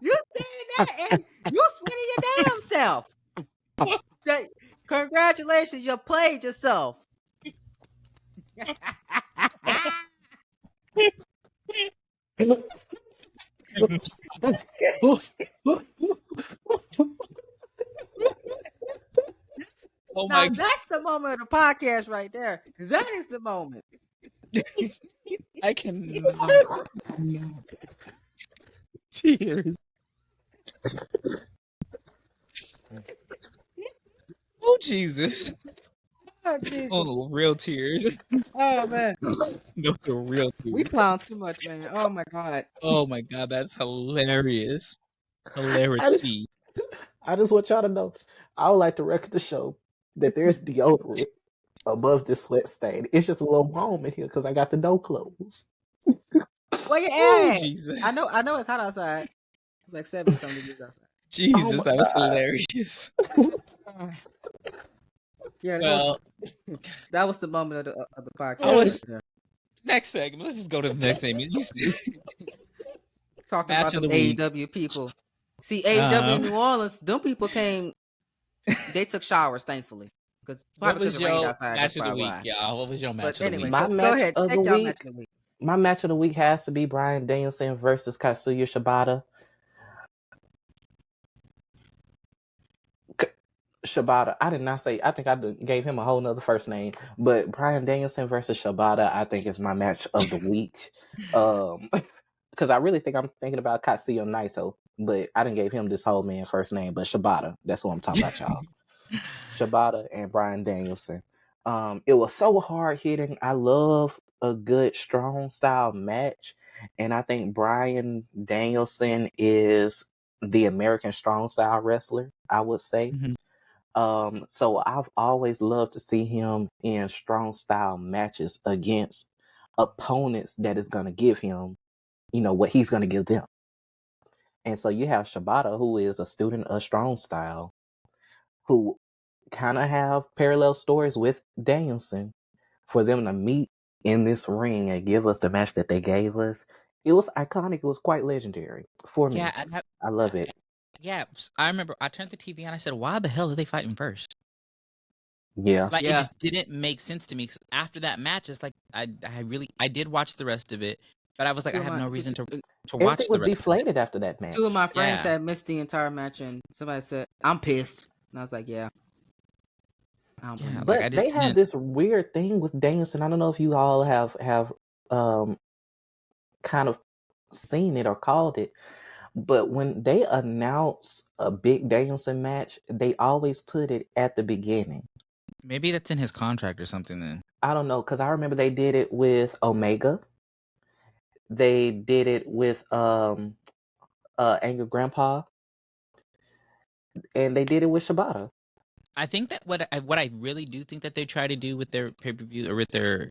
You saying that and you sweating your damn self. Congratulations, you played yourself. Oh my God. That's the moment of the podcast right there. That is the moment. I can. Cheers. Oh Jesus. Oh, Jesus. Oh, real tears. Oh man. Those are real tears. We clown too much, man. Oh my God. Oh my God, that's hilarious. Hilarity. I just want y'all to know, I would like to record the show that there's deodorant above the sweat stain. It's just a little warm in here because I got the door closed. Where you Oh, at? Jesus. I know it's hot outside. It's like 70-something degrees outside. Jesus, my that was God. hilarious. Yeah, Well, that was the moment of the podcast. I was Yeah. next segment. Let's just go to the next segment. Talking Match about of the the week. AEW people. See, AEW in Um, New Orleans, them people came. They took showers, thankfully, what probably because was it rained your outside. That's match of the probably week, why. y'all? What was your match But of the anyway, week? My go match ahead. of the Take y'all match week. of the week. My match of the week has to be Bryan Danielson versus Kazuya Shibata. Shabata. I did not say. I think I gave him a whole nother first name. But Bryan Danielson versus Shabata, I think is my match of the week. Because I really think I'm thinking about Katsuya Naito, but I didn't give him this whole man first name. But Shabata, that's what I'm talking about, y'all. Shabata and Bryan Danielson. It was so hard hitting. I love a good strong style match, and I think Bryan Danielson is the American strong style wrestler, I would say. Mhm. So I've always loved to see him in strong style matches against opponents that is going to give him, what he's going to give them. And so you have Shabata, who is a student of strong style, who kind of have parallel stories with Danielson. For them to meet in this ring and give us the match that they gave us, it was iconic. It was quite legendary for me. Yeah, I love it. yeah. I remember I turned the TV on. I said, "Why the hell are they fighting first?" Yeah. Like it Yeah. just didn't make sense to me. 'Cause after that match, it's like I did watch the rest of it, but I was like, I have no reason to Everything watch the was rest of it. deflated after that match. Two of my friends Yeah. had missed the entire match, and somebody said, "I'm pissed," and I was like, "Yeah, I don't blame Yeah, you." like I But just they have didn't. this weird thing with Danielson. I don't know if you all have kind of seen it or called it, but when they announce a big Danielson match, they always put it at the beginning. Maybe that's in his contract or something. Then I don't know, because I remember they did it with Omega. They did it with Anger Grandpa, and they did it with Shibata. I think that what I really do think that they try to do with their pay-per-view or with their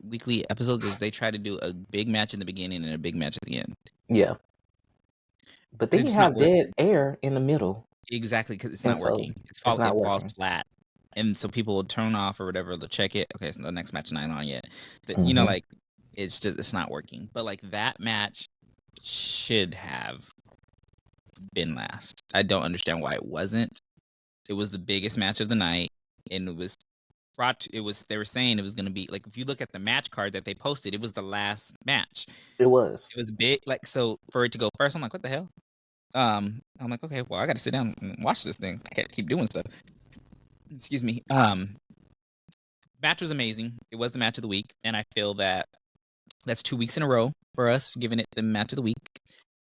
weekly episodes is they try to do a big match in the beginning and a big match at the end. Yeah. But And then you it's not have working. dead air in the middle. Exactly, because it's And not so working. it's not It falls working. flat, and so people will turn off or whatever. They'll check it. Okay, so the next match is not on yet. Mhm. Like it's not working. But like that match should have been last. I don't understand why it wasn't. It was the biggest match of the night, and it was they were saying it was going to be like, if you look at the match card that they posted, it was the last match. It was. It was big, like, so for it to go first, I'm like, what the hell? I'm like, okay, well, I got to sit down and watch this thing. I can't keep doing stuff. Excuse me. Match was amazing. It was the match of the week, and I feel that that's 2 weeks in a row for us giving it the match of the week.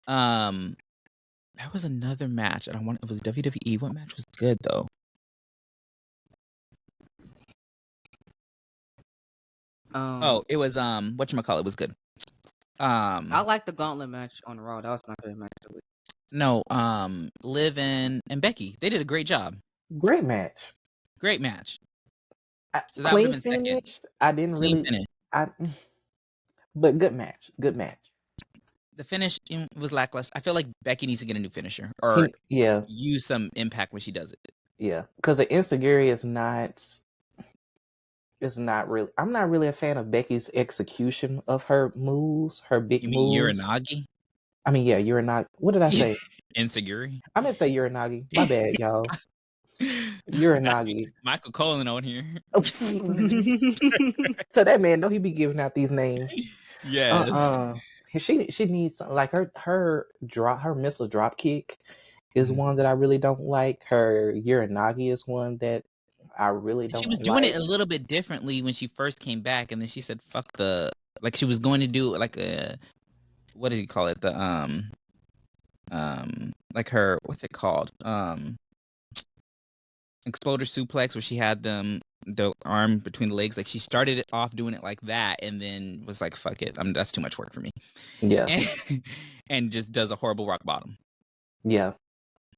There was another match, and it was WWE. What match was good though? It was whatchamacallit was good. I like the gauntlet match on Raw. That was my favorite match of the week. No, Liv and Becky, they did a great job. Great match. Great match. So that would Clean have been second. finish. I didn't Clean really. finish. But good match. Good match. The finish was lackluster. I feel like Becky needs to get a new finisher or Yeah. use some impact when she does it. Yeah. Because the Insecurity is not. It's not really. I'm not really a fan of Becky's execution of her moves. Her big You mean moves. Uranagi? I mean, yeah, Uranagi. What did I say? Insecurity. I meant to say Uranagi. My bad, y'all. Uranagi. Michael Colin on here. So that man, know he be giving out these names. Yes. She needs something like her missile drop kick is one that I really don't like. Her Uranagi is one that I really don't like. She was doing it a little bit differently when she first came back, and then she said, "Fuck the," like she was going to do like a, what did you call it? The like her, what's it called? Exploder suplex, where she had the arm between the legs. Like she started it off doing it like that, and then was like, "Fuck it, that's too much work for me." Yeah, and just does a horrible rock bottom. yeah.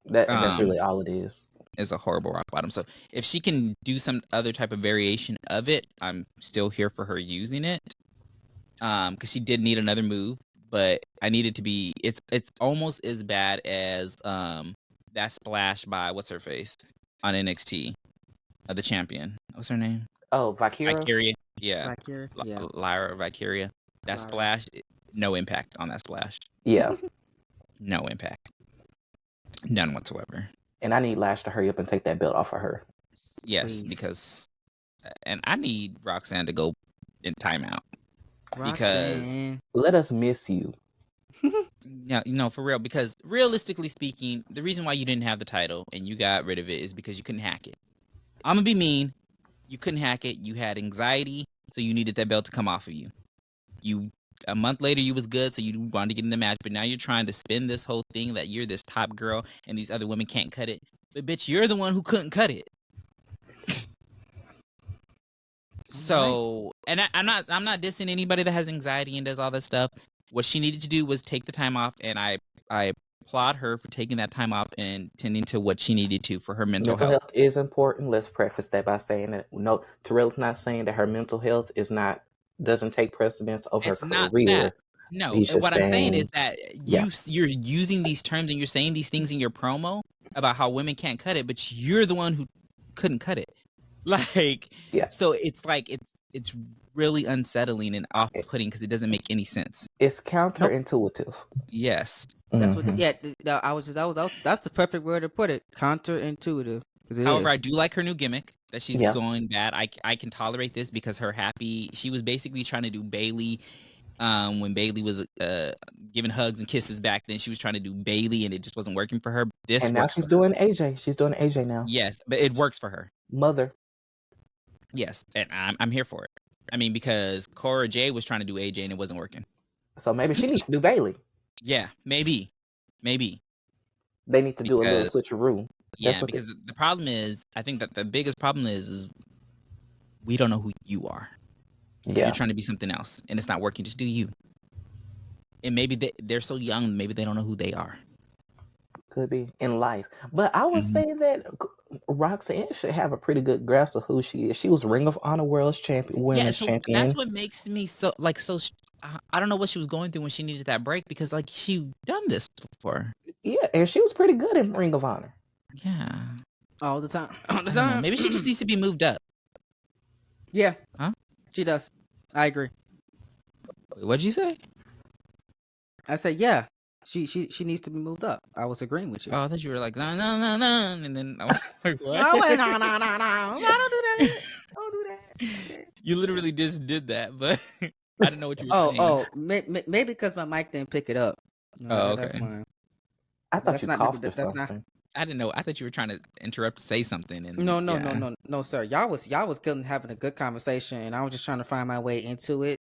That's really all it is. is a horrible rock bottom. So if she can do some other type of variation of it, I'm still here for her using it. Because she did need another move, but I needed to be. It's almost as bad as that splash by what's her face on NXT, the champion. What's her name? Oh, Valkyria? Victoria. Yeah. Valkyria? Yeah. Lyra Victoria. That Lyra. splash, no impact on that splash. Yeah. No impact. None whatsoever. And I need Lash to hurry up and take that belt off of her. Yes, Please. because, and I need Roxanne to go in timeout. Because Roxanne. Let us miss you. no, for real. Because realistically speaking, the reason why you didn't have the title and you got rid of it is because you couldn't hack it. I'm gonna be mean. You couldn't hack it. You had anxiety, so you needed that belt to come off of you. A month later, you was good, so you wanted to get in the match. But now you're trying to spin this whole thing that you're this top girl and these other women can't cut it. But bitch, you're the one who couldn't cut it. So, and I'm not dissing anybody that has anxiety and does all that stuff. What she needed to do was take the time off, and I applaud her for taking that time off and tending to what she needed to for her mental health. Is important. Let's preface that by saying that no, Terrell's not saying that her mental health doesn't take precedence over It's her not career. that. No, He's just what I'm saying is that Yeah. you're using these terms and you're saying these things in your promo about how women can't cut it, but you're the one who couldn't cut it. Like, Yeah. So it's like it's really unsettling and off-putting because it doesn't make any sense. It's counterintuitive. Yes. That's what. That's the perfect word to put it. Counterintuitive. However, I do like her new gimmick that she's Yeah. going bad. I can tolerate this because she was basically trying to do Bailey. When Bailey was giving hugs and kisses back then, she was trying to do Bailey and it just wasn't working for her. And now she's doing AJ. She's doing AJ now. Yes, but it works for her. Mother. Yes, and I'm here for it. I mean, because Cora Jade was trying to do AJ and it wasn't working. So maybe she needs to do Bailey. Yeah, maybe. They need to do a little switcheroo. Yeah, because the problem is, I think that the biggest problem is we don't know who you are. Yeah. You're trying to be something else, and it's not working. Just do you. And maybe they're so young, maybe they don't know who they are. Could be in life. But I would say that Roxanne should have a pretty good grasp of who she is. She was Ring of Honor Women's Champion. That's what makes me so. I don't know what she was going through when she needed that break because she done this before. Yeah, and she was pretty good in Ring of Honor. Yeah. All the time. Maybe she just needs to be moved up. Yeah. Huh? She does. I agree. What'd you say? I said, yeah. She needs to be moved up. I was agreeing with you. Oh, I thought you were like, no, and then I was like, what? I went, no. Don't do that. Don't do that. You literally just did that, but I didn't know what you were saying. Oh, maybe because my mic didn't pick it up. No, okay. I thought you coughed or something. I didn't know. I thought you were trying to interrupt to say something. And No, sir. Y'all was having a good conversation, and I was just trying to find my way into it.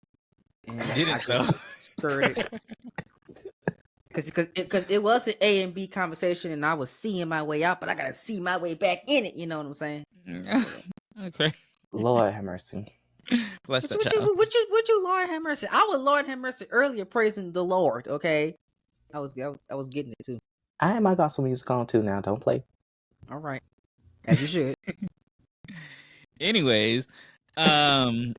And didn't though. Stirred it. Because it was an A and B conversation, and I was seeing my way out, but I gotta see my way back in it. You know what I'm saying? Okay. Lord have mercy. Bless that child. Would you Lord have mercy? I was Lord have mercy earlier, praising the Lord. Okay, I was getting it too. I had my gospel music on too. Now don't play. All right, as you should. Anyways, where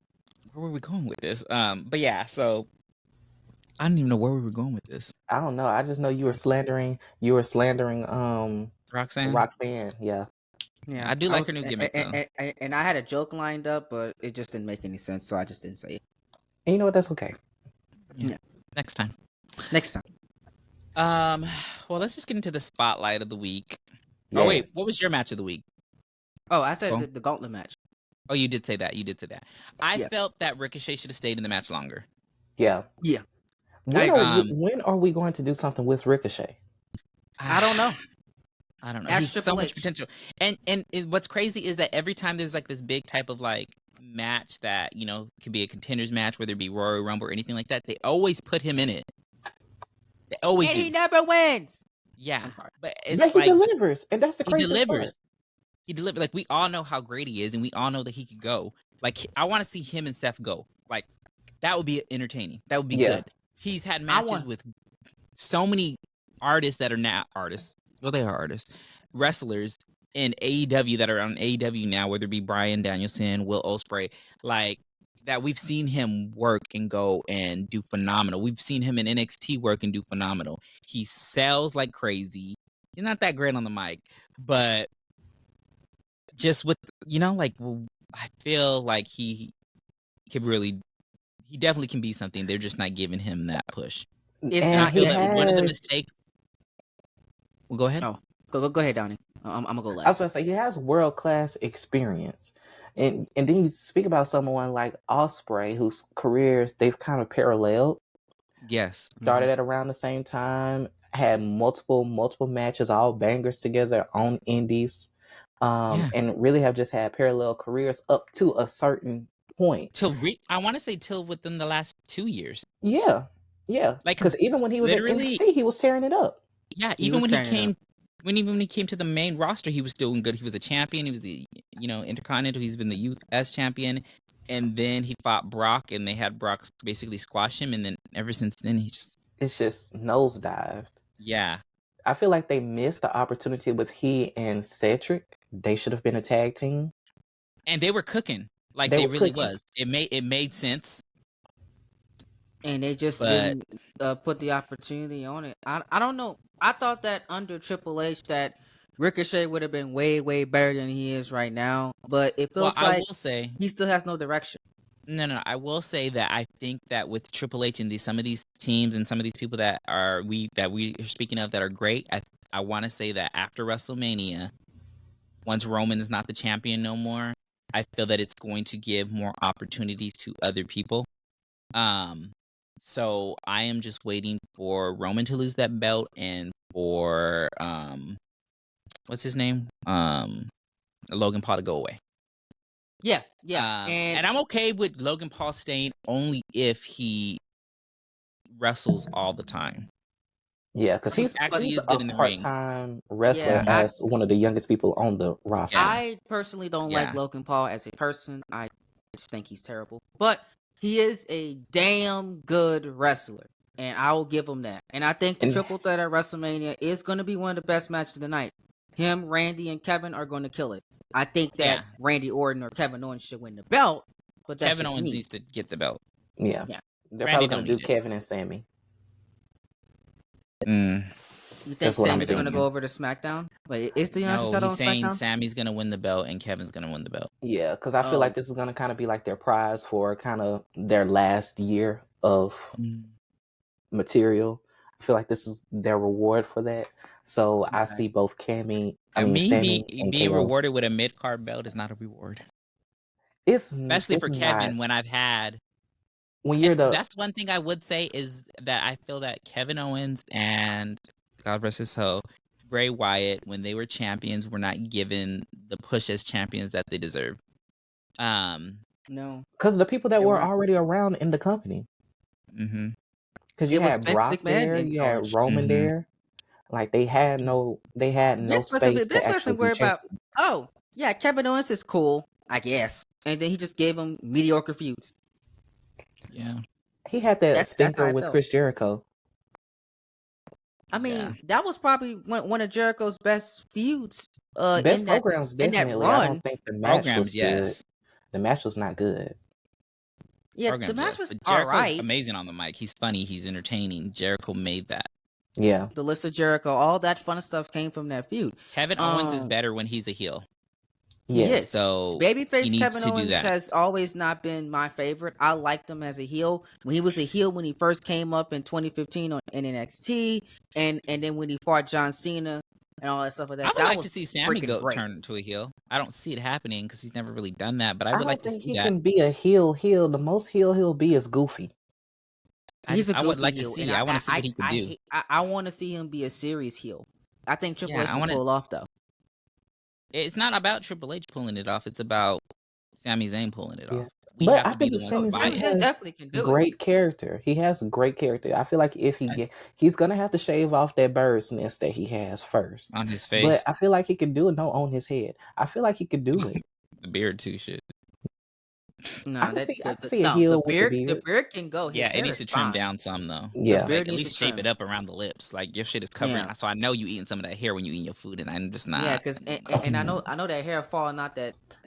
were we going with this? But yeah, so I don't even know where we were going with this. I don't know. I just know you were slandering. Roxanne. Yeah. Yeah, I do like her new gimmick though. And I had a joke lined up, but it just didn't make any sense, so I just didn't say it. And you know what? That's okay. Yeah. Next time. Well, let's just get into the spotlight of the week. Yes. Oh wait, what was your match of the week? Oh, I said the gauntlet match. Oh, you did say that. I felt that Ricochet should have stayed in the match longer. Yeah. Yeah. When are we going to do something with Ricochet? I don't know. He's so much potential. And what's crazy is that every time there's this big type of match that, could be a contenders match, whether it be Royal Rumble or anything like that, they always put him in it. They always do. He never wins. Yeah. I'm sorry. But it's he delivers. And that's the crazy part. He delivers. We all know how great he is, and we all know that he could go. I want to see him and Seth go. That would be entertaining. That would be good. He's had matches with so many artists that are now artists. Well, they are artists. Wrestlers in AEW that are on AEW now, whether it be Bryan Danielson, Will Ospreay, like that we've seen him work and go and do phenomenal. We've seen him in NXT work and do phenomenal. He sells like crazy. He's not that great on the mic, but just with, like, I feel like he definitely can be something. They're just not giving him that push. It's And And I not feel he that giving. one of the has, mistakes. Well, go ahead. Oh, go ahead, Donnie. I'm gonna go I was last. going to say, he has world class experience. And then you speak about someone like Osprey, whose careers they've kind of paralleled. Yes. Started at around the same time, had multiple matches, all bangers together on indies, Yeah. and really have just had parallel careers up to a certain point. I want to say till within the last 2 years. Yeah, Like, because cause even when he was in literally, NXT, he was tearing it up. yeah, He even was when he turning it up. came when he came to the main roster, he was doing good. He was a champion. He was the, Intercontinental. He's been the US champion. And then he fought Brock, and they had Brock basically squash him. And then ever since then, It's just nosedived. yeah. I feel like they missed the opportunity with he and Cedric. They should have been a tag team. And they were cooking. Like, They they were really cooking. was. It made sense. And they just But didn't put the opportunity on it. I don't know. I thought that under Triple H that Ricochet would have been way, way better than he is right now. But it well, feels I like will say, he still has no direction. no. I will say that I think that with Triple H and some of these teams and some of these people that we are speaking of that are great, I want to say that after WrestleMania, once Roman is not the champion no more, I feel that it's going to give more opportunities to other people. So I am just waiting for Roman to lose that belt and for what's his name? Logan Paul to go away. Yeah. And I'm okay with Logan Paul staying only if he wrestles all the time. Yeah, because He he's actually is a good in the ring. part-time wrestler Yeah, as one of the youngest people on the roster. Yeah. I personally don't Yeah. like Logan Paul as a person. I just think he's terrible. But he is a damn good wrestler. And I will give him that. And I think the And triple threat at WrestleMania is going to be one of the best matches of the night. Him, Randy, and Kevin are going to kill it. I think that Yeah. Randy Orton or Kevin Owens should win the belt. But that's Kevin just Owens me. needs to get the belt. yeah, Yeah. they're Randy probably going don't to do need it. Kevin and Sammy. You think That's what I'm Sammy's going to thinking. go over to SmackDown? Wait, is the United No, Shadow on he's saying SmackDown? Sammy's gonna win the belt and Kevin's gonna win the belt. Yeah, because I feel Oh. like this is going to kind of be like their prize for kind of their last year of material. I feel like this is their reward for that. So I Okay. see both Sammy being and KO. rewarded with a mid card belt is not a reward, especially It's for Kevin. not. When I've had, When you're the that's one thing I would say is that I feel that Kevin Owens and God rest his soul, Bray Wyatt, when they were champions, were not given the push as champions that they deserve. No. because the people that They were weren't. already around in the company. Mm-hmm. Because you It was had Vince Brock McMahon there, in you charge. had Roman Mhm. there. Like they had no space to actually be worried about. champion. Oh, yeah, Kevin Owens is cool, I guess, and then he just gave him mediocre feuds. Yeah. He had that That's stinker how I with felt. Chris Jericho. I mean, Yeah. that was probably one of Jericho's best feuds. Best In that programs, in that definitely. I don't run, think the match Programs, was good. yes. The match was not good. yeah, Programs, the match yes. was But all Jericho's right. amazing on the mic. He's funny. He's entertaining. Jericho made that. Yeah. The list of Jericho, all that fun stuff came from that feud. Kevin Owens is better when he's a heel. He Yes. is. So Babyface he needs Kevin to do Owens that. has always not been my favorite. I liked him as a heel when he was a heel when he first came up in 2015 on NXT, and then when he fought John Cena and all that stuff like that. I would that like was to see Sammy freaking great. turn to a heel. I don't see it happening because he's never really done that, but I I would like don't to think see he that. can be a heel. The most heel he'll be is Goofy. He's a I goofy would like heel, to see and it. I want to see what he could do. I want to see him be a serious heel. I think Triple Yeah, H I can wanna- pull it off though. It's not about Triple H pulling it off. It's about Sami Zayn pulling it Yeah. off. We But have I to be think the ones Sami to buy Sami it. Zayn has definitely can do it. great character. He has great character. I feel like if he's gonna have to shave off that bird's nest that he has first. On his But face. I feel like he could do it. No, on his head. I feel like he could do it. The beard too, shit. No, I can that see I can the see a no heel with the the beard. beard can go. His Yeah, it hair needs is to trim fine. down some though. The Yeah. Like beard at needs least to shape trim. it up around the lips. Like your shit is covering. Yeah, So I know you eating some of that hair when you eating your food, and I'm just yeah, not. because and I know that hair falling out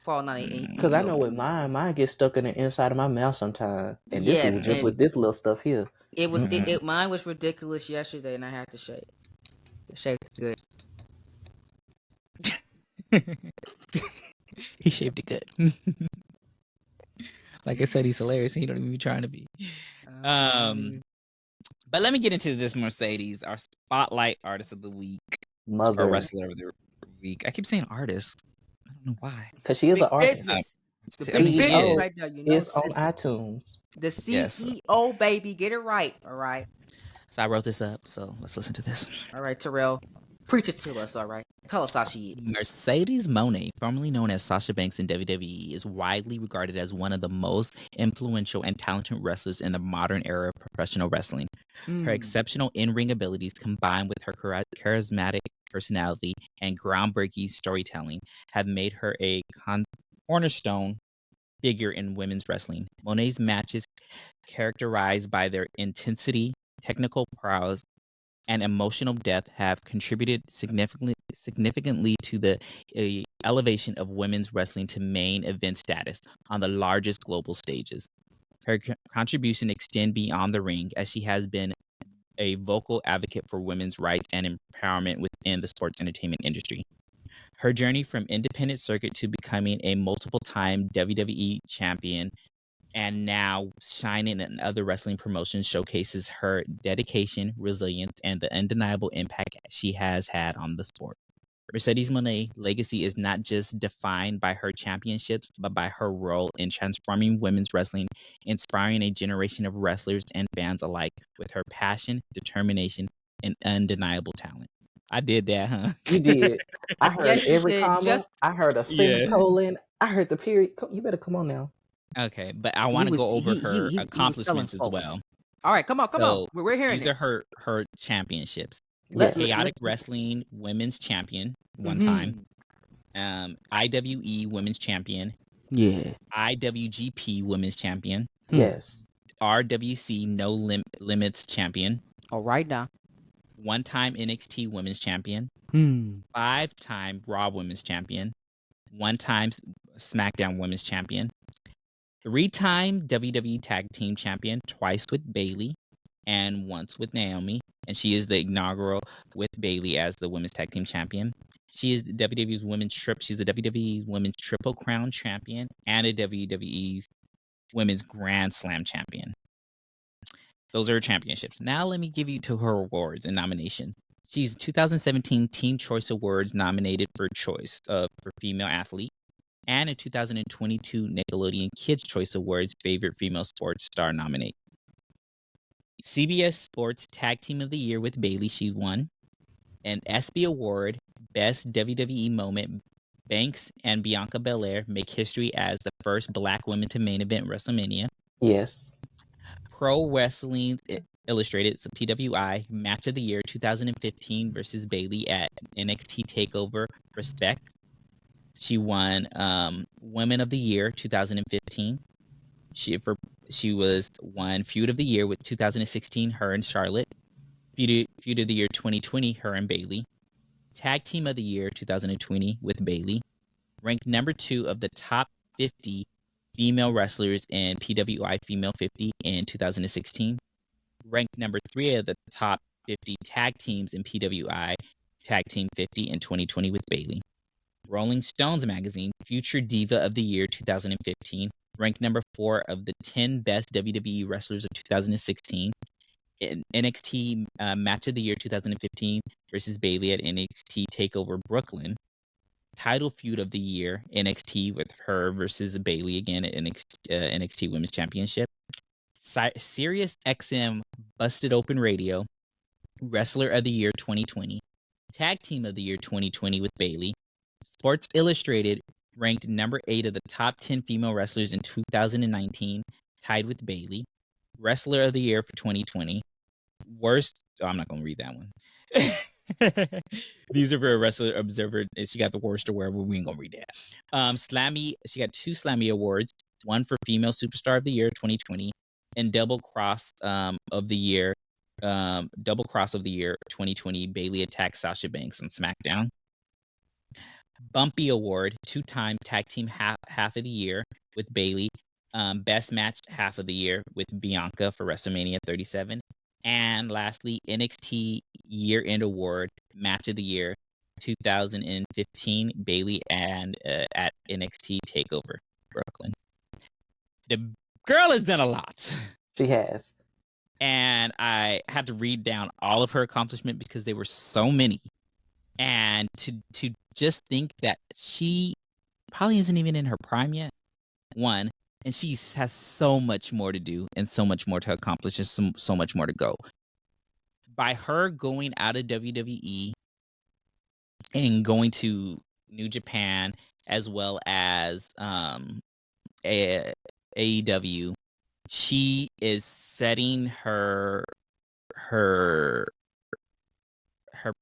Cause I know your with mine gets stuck in the inside of my mouth sometimes. And this was yes, just and with this little stuff here. it mine was ridiculous yesterday, and I had to shave. Shaved good. He shaved it good. Like I said, he's hilarious. He don't even be trying to be. But let me get into this Mercedes, our spotlight artist of the week, or Mother. wrestler of the week. I keep saying artist. I don't know why. Cause she is Big an artist. business. The I big mean, she business is. right there. You know, It's on iTunes. the Yes. CEO baby, get it right. All right, So I wrote this up. So let's listen to this. all right, Terrell, preach it to us. All right, tell us how she is. Mercedes Mone, formerly known as Sasha Banks in WWE, is widely regarded as one of the most influential and talented wrestlers in the modern era of professional wrestling. Her exceptional in-ring abilities, combined with her charismatic personality and groundbreaking storytelling, have made her a cornerstone figure in women's wrestling. Mone's matches, characterized by their intensity, technical prowess, and emotional depth, have contributed significantly to the elevation of women's wrestling to main event status on the largest global stages. Her contribution extend beyond the ring, as she has been a vocal advocate for women's rights and empowerment within the sports entertainment industry. Her journey from independent circuit to becoming a multiple-time WWE champion and now shining in other wrestling promotions showcases her dedication, resilience, and the undeniable impact she has had on the sport. Mercedes Mone's legacy is not just defined by her championships, but by her role in transforming women's wrestling, inspiring a generation of wrestlers and fans alike with her passion, determination, and undeniable talent. I did that, huh? You did. I heard Yes, you every did. comma. I heard a Yeah. semicolon. I heard the period. You better come on now. Okay, but I want to go over her he was telling accomplishments as folks. well. All right, come on. So We're hearing these it. are her championships. Yes. Chaotic Wrestling Women's Champion one time. IWE Women's Champion. Yeah. IWGP Women's Champion. Yes. RWC No Limits Champion. All right now. One-time NXT Women's Champion. 5-time Raw Women's Champion. 1-time SmackDown Women's Champion. 3-time WWE Tag Team Champion, twice with Bayley and once with Naomi. And she is the inaugural with Bayley as the Women's Tag Team Champion. She is WWE's She's the WWE's Women's Triple Crown Champion and a WWE's Women's Grand Slam Champion. Those are her championships. Now let me give you to her awards and nominations. She's 2017 Teen Choice Awards nominated for Choice for Female Athlete, and a 2022 Nickelodeon Kids' Choice Awards Favorite Female Sports Star nominate. CBS Sports Tag Team of the Year with Bayley, she won. An ESPY Award, Best WWE Moment, Banks and Bianca Belair make history as the first Black women to main event WrestleMania. Yes. Pro Wrestling Illustrated, so PWI, Match of the Year 2015 versus Bayley at NXT TakeOver Respect. She won Women of the Year 2015. She was won Feud of the Year with 2016, her and Charlotte. Feud of the Year 2020, her and Bayley. Tag Team of the Year 2020 with Bayley. Ranked number 2 of the top 50 female wrestlers in PWI Female 50 in 2016. Ranked number 3 of the top 50 tag teams in PWI Tag Team 50 in 2020 with Bayley. Rolling Stones magazine Future Diva of the Year 2015, ranked number 4 of the 10 best WWE wrestlers of 2016. NXT Match of the Year 2015 versus Bayley at NXT TakeOver Brooklyn. Title Feud of the Year NXT with her versus Bayley again at NXT Women's Championship. Sirius XM Busted Open Radio Wrestler of the Year 2020. Tag Team of the Year 2020 with Bayley. Sports Illustrated ranked number 8 of the top 10 female wrestlers in 2019, tied with Bayley. Wrestler of the Year for 2020. Worst. Oh, I'm not going to read that one. These are for a Wrestler Observer. She got the worst award, but we ain't going to read that. Slammy. She got 2 Slammy awards. one for Female Superstar of the Year 2020, and Double Cross of the Year 2020. Bayley attacked Sasha Banks on SmackDown. Bumpy Award, 2-time Tag Team half of the Year with Bayley. Best Match half of the year with Bianca for WrestleMania 37. And lastly, NXT Year End Award, Match of the Year 2015, Bayley and at NXT TakeOver Brooklyn. The girl has done a lot. She has. And I had to read down all of her accomplishments because they were so many. And to just think that she probably isn't even in her prime yet, one, and she has so much more to do and so much more to accomplish and so much more to go. By her going out of WWE and going to New Japan as well as AEW, she is setting her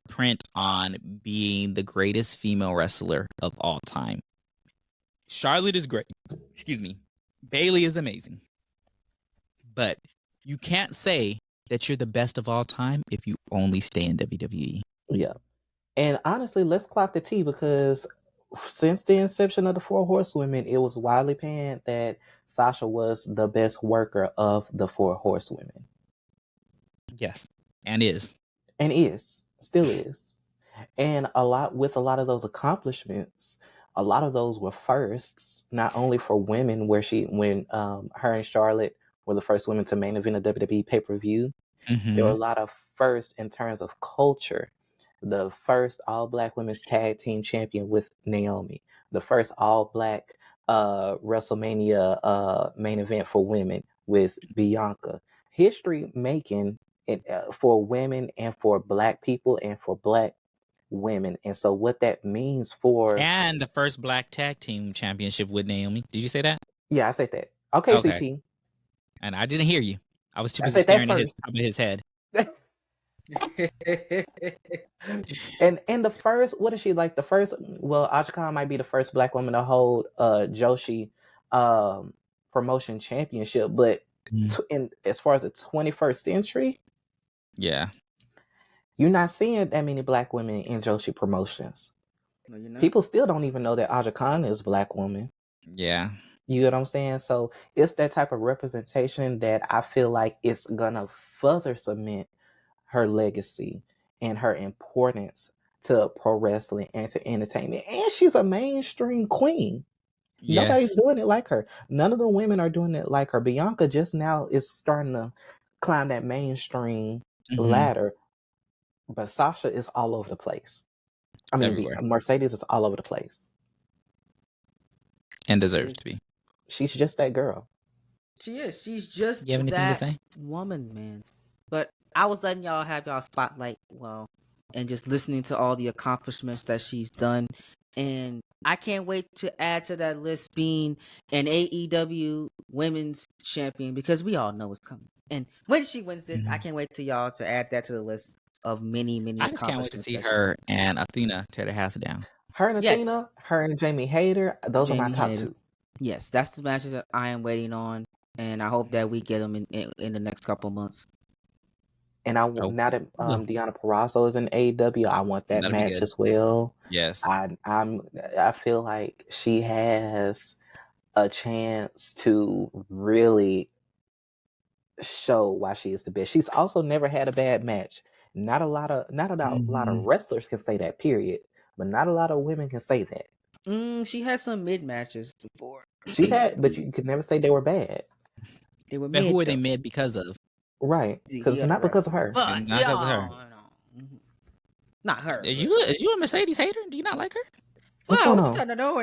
print on being the greatest female wrestler of all time. Charlotte is great. Excuse me. Bayley is amazing. But you can't say that you're the best of all time if you only stay in WWE. Yeah. And honestly, let's clock the T, because since the inception of the Four Horsewomen, it was widely panned that Sasha was the best worker of the Four Horsewomen. Yes. And is. And is. Still is. And a lot of those accomplishments, a lot of those were firsts, not only for women, when her and Charlotte were the first women to main event a WWE pay-per-view. Mm-hmm. There were a lot of firsts in terms of culture. The first all-black women's tag team champion with Naomi. The first all-black WrestleMania main event for women with Bianca. History making it for women and for black people and for black women. And so what that means for... And the first black tag team championship with Naomi. Did you say that? Yeah, I said that. Okay. CT. And I didn't hear you. I was too busy staring at the top of his head. and the first, what is she like? The first, well, Aja Khan might be the first black woman to hold Joshi promotion championship, but as far as the 21st century, yeah, you're not seeing that many black women in Joshi promotions. No, you're not. People still don't even know that Aja Khan is a black woman. Yeah. You get what I'm saying? So it's that type of representation that I feel like it's gonna further cement her legacy and her importance to pro wrestling and to entertainment. And she's a mainstream queen. Yeah. Nobody's doing it like her. None of the women are doing it like her. Bianca just now is starting to climb that mainstream ladder. But Sasha is all over the place. I mean, Mercedes is all over the place. And deserves to be. She's just that girl. She is. She's just you have anything that to say? Woman, man. But I was letting y'all have y'all spotlight, and just listening to all the accomplishments that she's done. And I can't wait to add to that list being an AEW women's champion, because we all know what's coming. And when she wins it, I can't wait to y'all to add that to the list of many I just can't wait to see her and Athena tear the house down. Her and Athena, her and Jamie Hayter, those are my top two. Yes, that's the matches that I am waiting on, and I hope that we get them in the next couple months. And now that Deonna Purrazzo is in AEW, I want that match as well. Yes, I feel like she has a chance to really show why she is the best. She's also never had a bad match. Not a lot of wrestlers can say that, period. But not a lot of women can say that. She had some mid matches before. She's had, but you could never say they were bad. They were but mid. Who were they mid because of? Right, because it's not because of her. But, not because of her. Not her. Is you a Mercedes hater? Do you not like her? What's going on? No,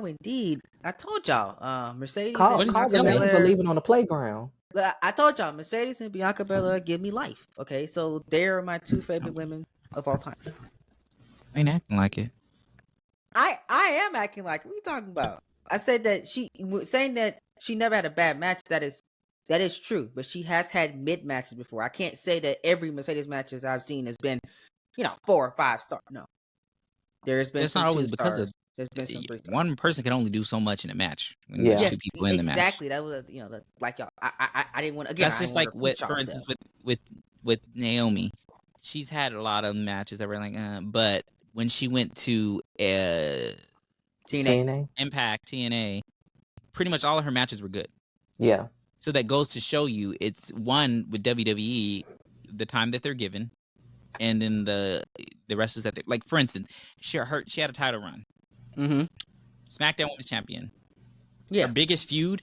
indeed. I told y'all, Mercedes. Call the names are leaving on the playground. I told y'all, Mercedes and Bianca Belair give me life. Okay, so they're my two favorite women of all time. I ain't acting like it. I am acting like it. What are you talking about? I said that saying that she never had a bad match. That is true, but she has had mid matches before. I can't say that every Mercedes matches I've seen has been, 4 or 5 stars. No, there's been. It's not always because of There's been some brief times. One person can only do so much in a match when Yeah. there's Yes, two people in the match. exactly. That was like y'all. I didn't want again. That's just like what, for instance, with Naomi, she's had a lot of matches that were like, but when she went to TNA. Impact, TNA, pretty much all of her matches were good. Yeah. So that goes to show you, it's one with WWE, the time that they're given, and then the wrestlers that they like. For instance, she had a title run. Mm-hmm. SmackDown Women's Champion. Yeah. Her biggest feud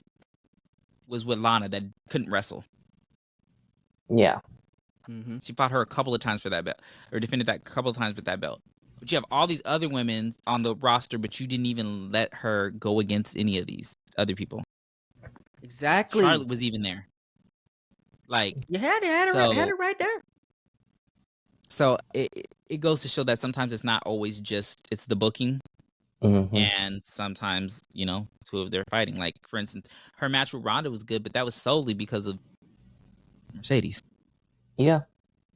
was with Lana that couldn't wrestle. Yeah. Mm-hmm. She fought her a couple of times for that belt, or defended that a couple of times with that belt. But you have all these other women on the roster, but you didn't even let her go against any of these other people. Exactly. Charlotte was even there. Like, you had it right there. So it goes to show that sometimes it's not always just it's the booking, and sometimes two of them fighting. Like, for instance, her match with Ronda was good, but that was solely because of Mercedes. Yeah.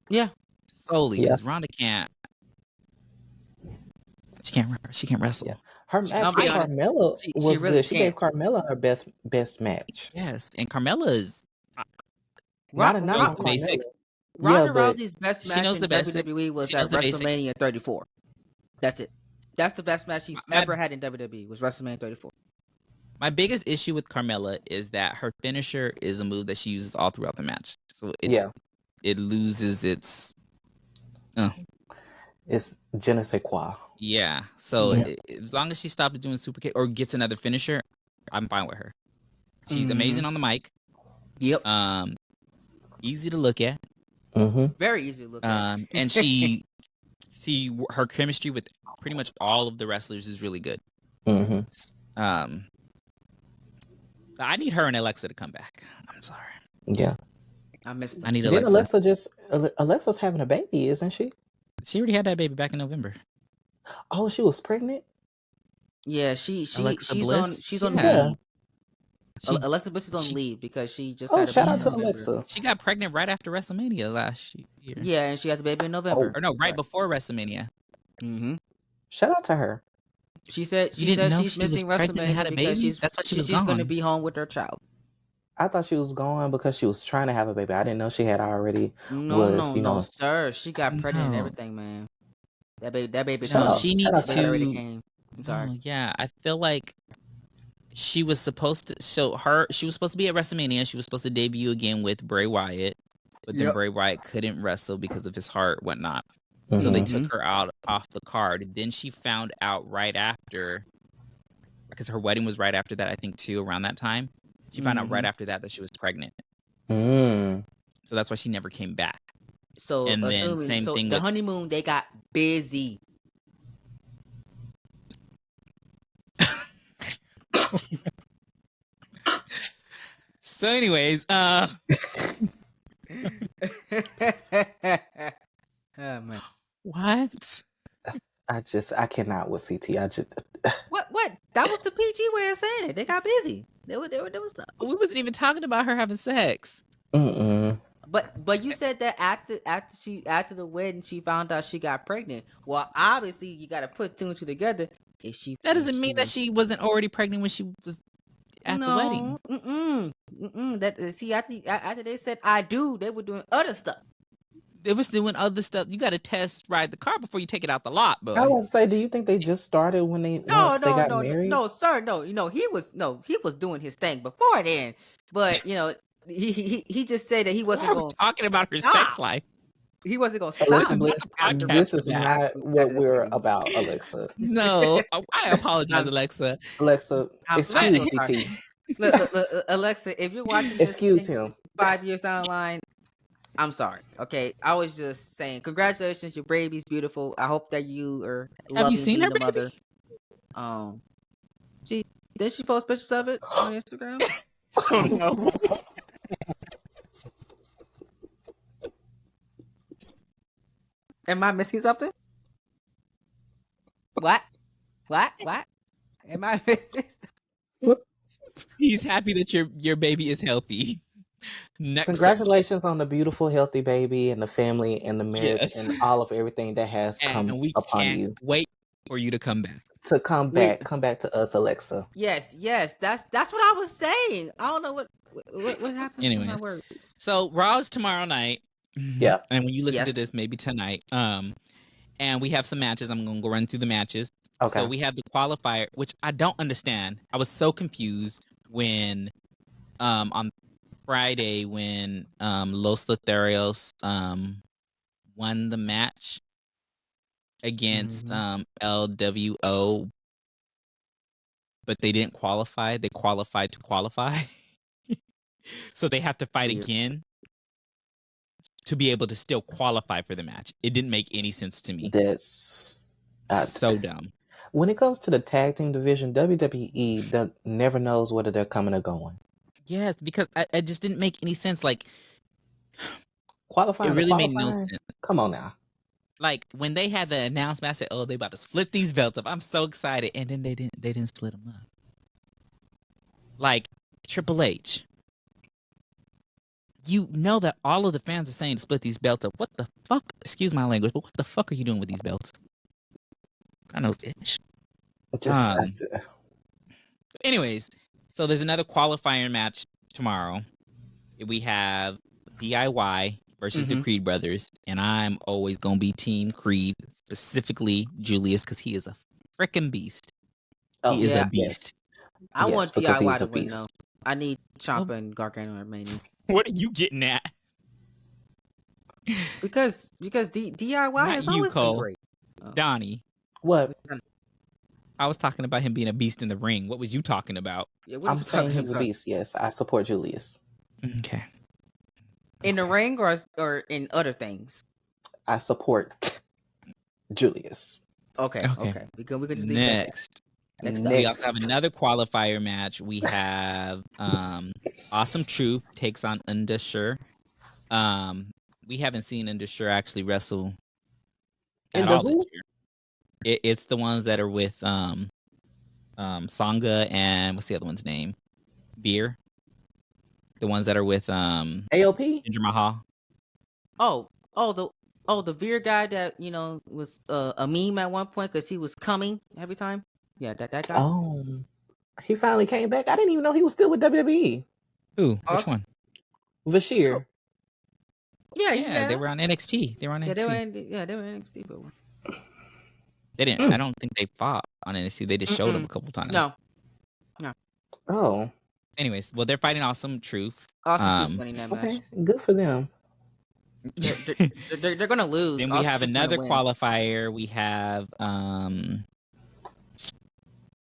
Yeah. Solely because Ronda can't. She can't wrestle. Yeah. Her match I'll with be honest, Carmella was really good. She gave can't. Carmella her best match. Yes, and Carmella is Not a knock knows on the Carmella. basics. Ronda but Rousey's best she match knows in the basics. WWE was She at knows the basics. WrestleMania 34. That's it. That's the best match she's ever had in WWE was WrestleMania 34. My biggest issue with Carmella is that her finisher is a move that she uses all throughout the match. So it loses its. It's je ne sais quoi. Yeah. So as long as she stops doing super kick or gets another finisher, I'm fine with her. She's amazing on the mic. Yep. Easy to look at. Very easy to look at. And her chemistry with pretty much all of the wrestlers is really good. I need her and Alexa to come back. I'm sorry. Yeah. I missed them. I need Didn't Alexa. Alexa's having a baby, isn't she? She already had that baby back in November. Oh, she was pregnant? Yeah, she's Bliss? on leave. Alexa Bliss is on leave because she just had a baby. Shout out to November. Alexa. She got pregnant right after WrestleMania last year. Yeah, and she had the baby in November. Or no, right before WrestleMania. Shout out to her. She said she's missing WrestleMania because she's going to be home with her child. I thought she was going because she was trying to have a baby. I didn't know she had already. No, sir. She got pregnant and everything, man. That baby. She needs to. Already came. I'm sorry. Oh, yeah, I feel like she was supposed to. She was supposed to be at WrestleMania. She was supposed to debut again with Bray Wyatt, but then Bray Wyatt couldn't wrestle because of his heart, whatnot. So they took her off the card. Then she found out right after, because her wedding was right after that, I think too, around that time. She found out right after that she was pregnant. So that's why she never came back. So and then same thing the with honeymoon, they got busy. So anyways, oh man. What? I cannot with CT. What? That was the PG way of saying it. They got busy. They were doing stuff. We wasn't even talking about her having sex. But you said that after the wedding she found out she got pregnant. Well, obviously you got to put two and two together. That doesn't mean that she wasn't already pregnant when she was at the wedding. After they said I do, they were doing other stuff. They was doing other stuff. You got to test ride the car before you take it out the lot, bro. I was say, do you think they just started when they got married? No, sir, no. He was doing his thing before then. But he just said that he wasn't going talking about her sex life. He wasn't going to stop. stop. This is not what we're about, Alexa. No, I apologize, Alexa. Alexa, excuse CT. Alexa, if you're watching this, excuse him. 5 years down the line, I'm sorry. Okay, I was just saying, congratulations, your baby's beautiful. I hope that you are. Have you seen her baby? Mother. Did she post pictures of it on Instagram? No. Am I missing something? What? Am I missing something? He's happy that your baby is healthy. Congratulations on the beautiful, healthy baby and the family and the marriage and all of everything that has come upon you. Wait for you to come back. to come back to us, Alexa. Yes, that's what I was saying. I don't know what happened to my Anyways, words. so Raw's tomorrow night. Yeah. And when you listen to Yes. this, maybe tonight. And we have some matches. I'm gonna go run through the matches. Okay. So we have the qualifier, which I don't understand. I was so confused when on Friday when Los Lotharios won the match against LWO, but they didn't qualify. They qualified to qualify. So they have to fight again to be able to still qualify for the match. It didn't make any sense to me. That's so dumb. When it comes to the tag team division, WWE never knows whether they're coming or going. Yes, because I just didn't make any sense. Like, qualifying, it really made no sense. Come on now. Like when they had the announcement, I said, "Oh, they about to split these belts up." I'm so excited, and then they didn't split them up. Like Triple H, you know that all of the fans are saying to split these belts up. What the fuck? Excuse my language, but what the fuck are you doing with these belts? I know, bitch. Anyways, so there's another qualifying match tomorrow. We have DIY versus the Creed brothers, and I'm always gonna be Team Creed, specifically Julius, because he is a freaking beast. He is a beast. Yes. I want DIY to win beast. though. I need Ciampa and Gargano and Mania. What are you getting at? Because DIY has always been great. Donnie. What? I was talking about him being a beast in the ring. What was you talking about? Yeah, I'm saying he's a beast. Yes, I support Julius. Okay. In the ring or in other things? I support Julius. Okay. We could just leave Next. Next We also have another qualifier match. We have Awesome Truth takes on Undersure. We haven't seen Undersure actually wrestle at all this year. It's the ones that are with Sangha and what's the other one's name? Beer. The ones that are with AOP? Jinder Mahal. The Veer guy that was a meme at one point because he was coming every time. Yeah, that guy. Oh, he finally came back. I didn't even know he was still with WWE. Who? Which one? Vashir. Yeah, they were on NXT. They were on NXT. They were NXT, but they didn't. I don't think they fought on NXT. They just showed them a couple times. No. Oh. Anyways, well, they're fighting Awesome Truth. Awesome Truth's winning that match. Good for them. They're gonna lose. Then we have another qualifier. We have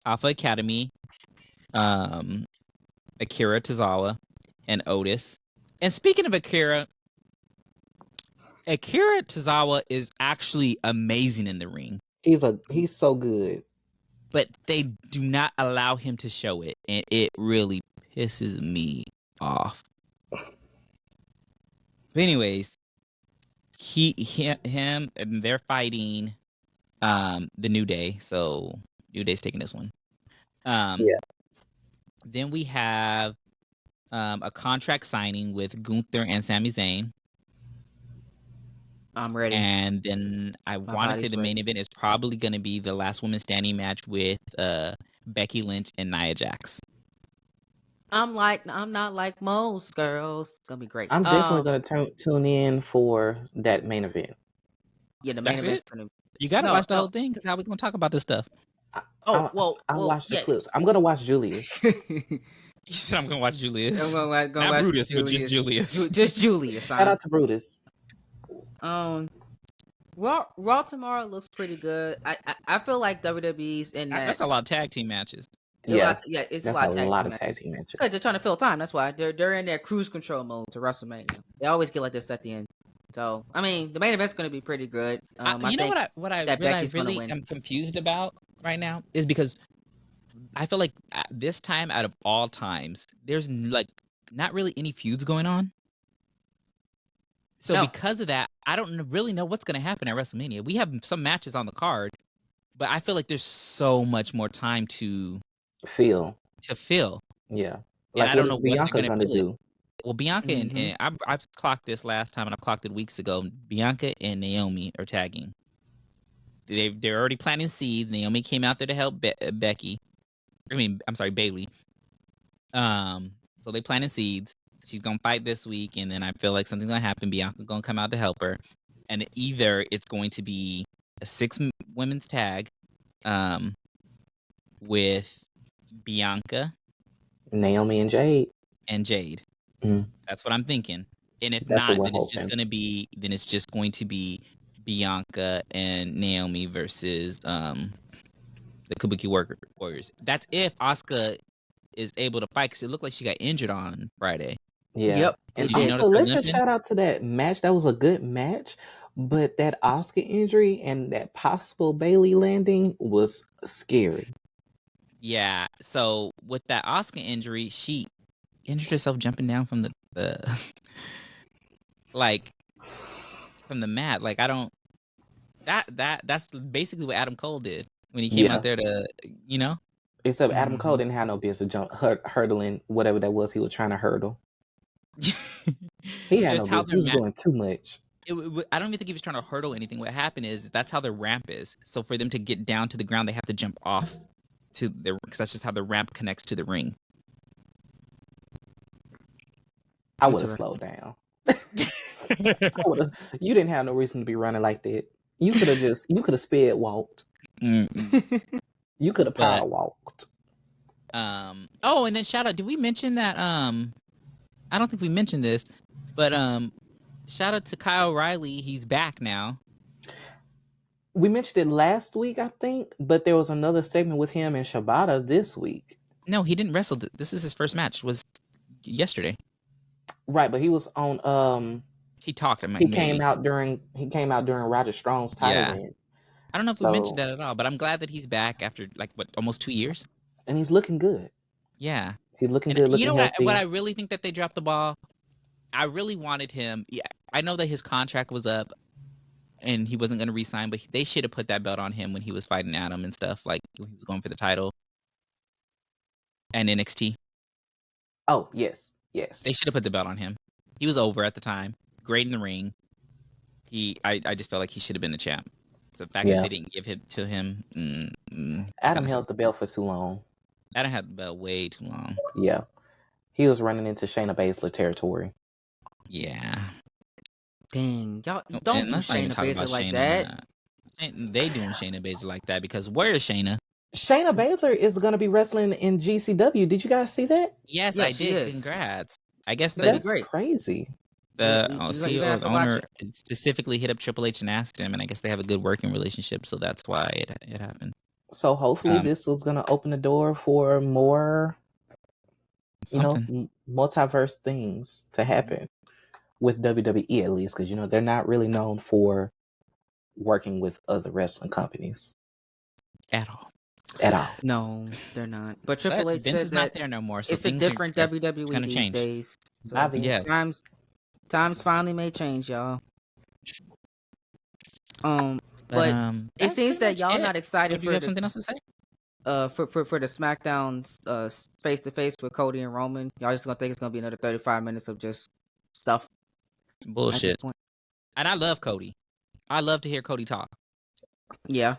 Alpha Academy, Akira Tozawa, and Otis. And speaking of Akira Tozawa is actually amazing in the ring. He's so good. But they do not allow him to show it, and it really pisses me off. But anyways, him, and they're fighting the New Day. So New Day's taking this one. Then we have a contract signing with Gunther and Sami Zayn. I'm ready. And then I want to say the main event is probably going to be the last woman standing match with Becky Lynch and Nia Jax. I'm not like most girls. It's gonna be great. I'm definitely gonna tune in for that main event. Yeah, the main event's gonna. You gotta watch the whole thing because how we gonna talk about this stuff? I'll watch the clips. I'm gonna watch Julius. You said I'm gonna watch Julius. I'm gonna Not watch Brutus, Julius. but just Julius. Just Julius. Shout out to Brutus. Raw tomorrow looks pretty good. I feel like WWE's in that. That's a lot of tag team matches. It's a lot of tag team matches. Because they're trying to fill time. That's why they're in their cruise control mode to WrestleMania. They always get like this at the end. So I mean, the main event's going to be pretty good. You know what I really am confused about right now is because I feel like at this time out of all times, there's like not really any feuds going on. So because of that, I don't really know what's going to happen at WrestleMania. We have some matches on the card, but I feel like there's so much more time to fill. Yeah. Like, I don't know what they're going to do. Well, Bianca and I've clocked this last time, and I've clocked it weeks ago. Bianca and Naomi are tagging. they're already planting seeds. Naomi came out there to help Becky. I'm sorry, Bailey. So they planted seeds. She's gonna fight this week, and then I feel like something's gonna happen. Bianca's gonna come out to help her, and either it's going to be a 6-women's tag, with Bianca, Naomi and Jade. That's what I'm thinking. And if That's not, what then we're it's just going to be Bianca and Naomi versus the Kabuki Warriors. That's if Asuka is able to fight, because it looked like she got injured on Friday. Yeah. Yep. And Did you also, notice her let's just limping? shout out to that match. That was a good match. But that Oscar injury and that possible Bailey landing was scary. Yeah. So with that Asuka injury, she injured herself jumping down from the like from the mat. Like, I don't that's basically what Adam Cole did when he came Yeah. out there to, you know. Except Adam Cole didn't have no business hurdling whatever that was he was trying to hurdle. He had no That's how business. He their was mat. doing too much. I don't even think he was trying to hurdle anything. What happened is that's how the ramp is. So for them to get down to the ground, they have to jump off to the, because that's just how the ramp connects to the ring. I would have slowed down. You didn't have no reason to be running like that. You could have sped walked. You could have power walked. Oh, and then shout out. Did we mention that? I don't think we mentioned this, but shout out to Kyle O'Reilly. He's back now. We mentioned it last week, I think, but there was another segment with him and Shabata this week. No, he didn't wrestle. This is his first match. Was yesterday. Right, but he was on. He talked. He came out during Roger Strong's title win. I don't know if we mentioned that at all, but I'm glad that he's back after almost 2 years. And he's looking good. Yeah, he's looking good. Looking healthy. What I really think that they dropped the ball. I really wanted him. Yeah, I know that his contract was up, and he wasn't going to re-sign, but they should have put that belt on him when he was fighting Adam and stuff, like when he was going for the title. And NXT. Oh, yes. They should have put the belt on him. He was over at the time. Great in the ring. I just felt like he should have been the champ. The fact that they didn't give it to him. Adam held the belt for too long. Adam had the belt way too long. Yeah. He was running into Shayna Baszler territory. Yeah. Dang, y'all don't do Shayna Baszler like that. They doing Shayna Baszler like that because where is Shayna? Shayna Baszler is going to be wrestling in GCW. Did you guys see that? Yes, I did. Congrats. I guess that's crazy. The CEO, the owner, specifically hit up Triple H and asked him, and I guess they have a good working relationship, so that's why it happened. So hopefully this was going to open the door for more, multiverse things to happen with WWE at least, because they're not really known for working with other wrestling companies at all. No, they're not. But Triple H Vince said is not there no more, so it's a different WWE these change. days. So yes. Times finally may change, y'all. But it seems that y'all not excited for something else to say? For the SmackDown face to face with Cody and Roman. Y'all just gonna think it's gonna be another 35 minutes of just stuff. Bullshit. And I love Cody. I love to hear Cody talk. Yeah.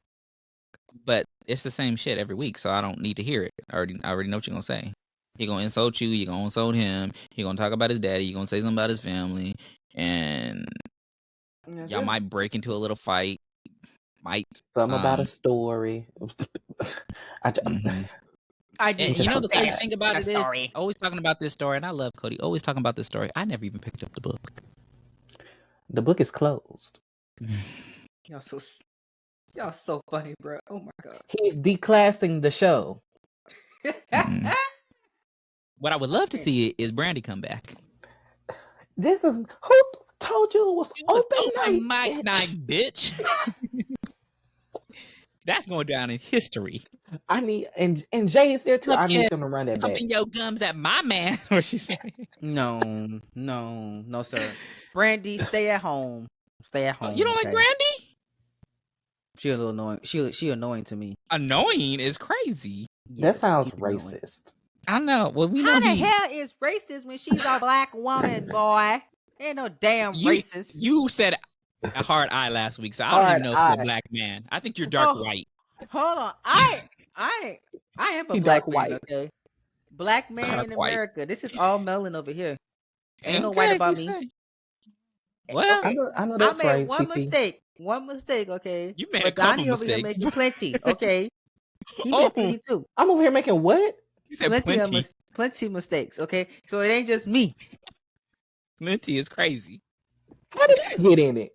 But it's the same shit every week, so I don't need to hear it. I already know what you're gonna say. He gonna insult you. You gonna insult him. He gonna talk about his daddy. You gonna say something about his family, and y'all might break into a little fight. Something about a story. And the crazy thing about it is always talking about this story, and I love Cody. Always talking about this story. I never even picked up the book. The book is closed. Y'all so funny, bro. Oh my god. He's declassing the show. What I would love to see is Brandi come back. This is who told you it was open mic night, bitch. That's going down in history. I need and Jay is there too. I need them to run that back. Pumping your gums at my man. Or she said, No, sir. Brandi, stay at home. Stay at home. You don't like Brandi? She a little annoying. She annoying to me. Annoying is crazy. That sounds racist. I know. Well, we know how the hell is racist when she's a black woman, boy? Ain't no damn racist. You said a hard eye last week, so I don't even know if you're a black man. I think you're dark white. Hold on. I am a He black dark man, white. okay? Black man Dark in white. America. This is all melon over here. Ain't no Okay, white if about you me. say. Well, Okay. I know I that's made right, one CT. mistake. One mistake, okay? you made a But couple Donnie over here mistakes. making plenty, okay? He Oh, made plenty too. I'm over here making what? you said plenty. Plenty mistakes, okay? So it ain't just me. Plenty is crazy. How did I get in it?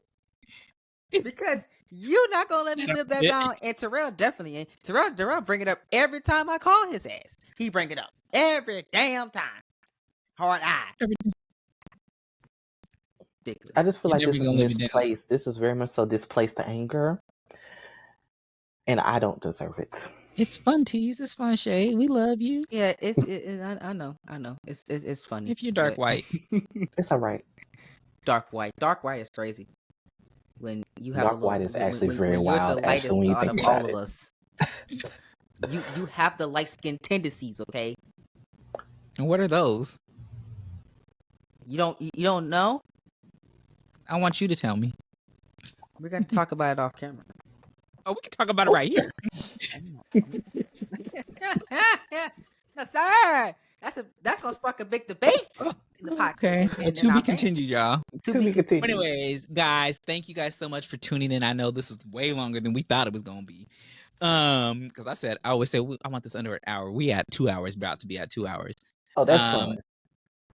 Because you not gonna let me live that down, and Terrell definitely ain't. Terrell bring it up every time I call his ass. He bring it up every damn time. Hard eye. Ridiculous. I just feel You're like this never is gonna live it down. misplaced. This is very much so displaced anger, and I don't deserve it. It's fun, tease. It's fun, Shay. We love you. Yeah, I know. It's funny. If you're dark but- white. It's all right. Dark white is crazy. When you have Dark white is actually when very you're wild, the lightest actually, when you out think of about all it. of us. You have the light skin tendencies, okay? And what are those? You don't know? I want you to tell me. We're gonna talk about it off camera. Oh, we can talk about it right here. No, sir. That's gonna spark a big debate in the podcast. Okay. To be continued, y'all. To be continued. But anyways, guys, thank you guys so much for tuning in. I know this was way longer than we thought it was gonna be. Because I always say I want this under an hour. We at 2 hours, about to be at 2 hours. Oh, that's fun.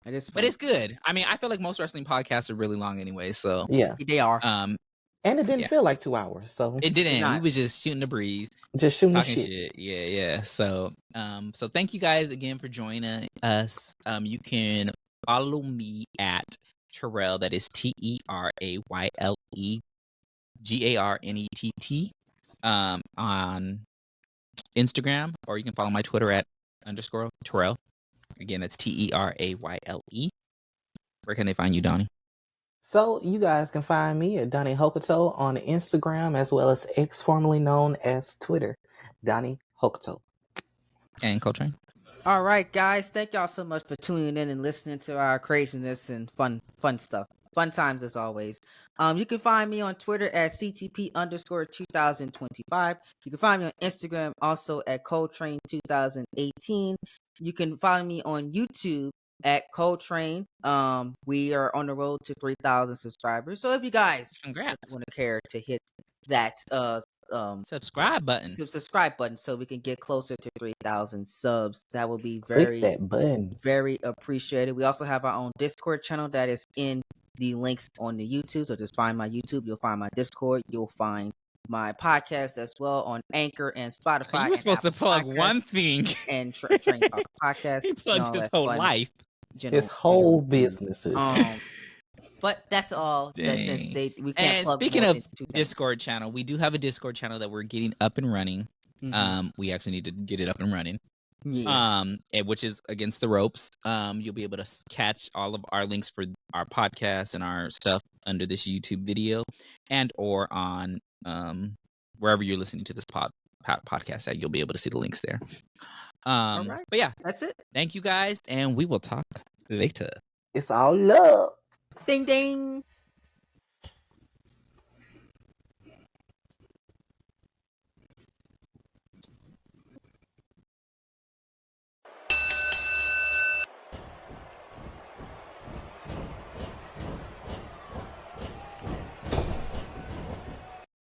It is fun. But it's good. I mean, I feel like most wrestling podcasts are really long anyway. So Yeah, they are. and it didn't feel like 2 hours, so it didn't. We was just shooting the breeze, just shooting the talking shit. Yeah. So thank you guys again for joining us. You can follow me at Terrell. That is TerylEGarnett on Instagram, or you can follow my Twitter at _Terrell. Again, that's TerayLE. Where can they find you, Donnie? So you guys can find me at Donnie Hokuto on Instagram, as well as X, formerly known as Twitter, Donnie Hokuto. And Coltrane. All right, guys. Thank y'all so much for tuning in and listening to our craziness and fun stuff. Fun times as always. You can find me on Twitter at CTP_2025. You can find me on Instagram also at Coltrane2018. You can find me on YouTube at Coltrane. We are on the road to 3,000 subscribers. So if you guys want to care to hit that subscribe button, so we can get closer to 3,000 subs, that will be click that button. Very appreciated. We also have our own Discord channel that is in the links on the YouTube. So just find my YouTube, you'll find my Discord, you'll find my podcast as well on Anchor and Spotify. You were supposed to plug one thing and Train Talk Podcast. He plugged his whole life, his whole businesses. But that's all. Since we can't. And plug speaking of Discord channel, we do have a Discord channel that we're getting up and running. We actually need to get it up and running. Yeah. Which is Against the Ropes. You'll be able to catch all of our links for our podcast and our stuff under this YouTube video, and or on wherever you're listening to this podcast at. You'll be able to see the links there. All right. But yeah, that's it. Thank you guys, and we will talk later. It's all love. Ding ding.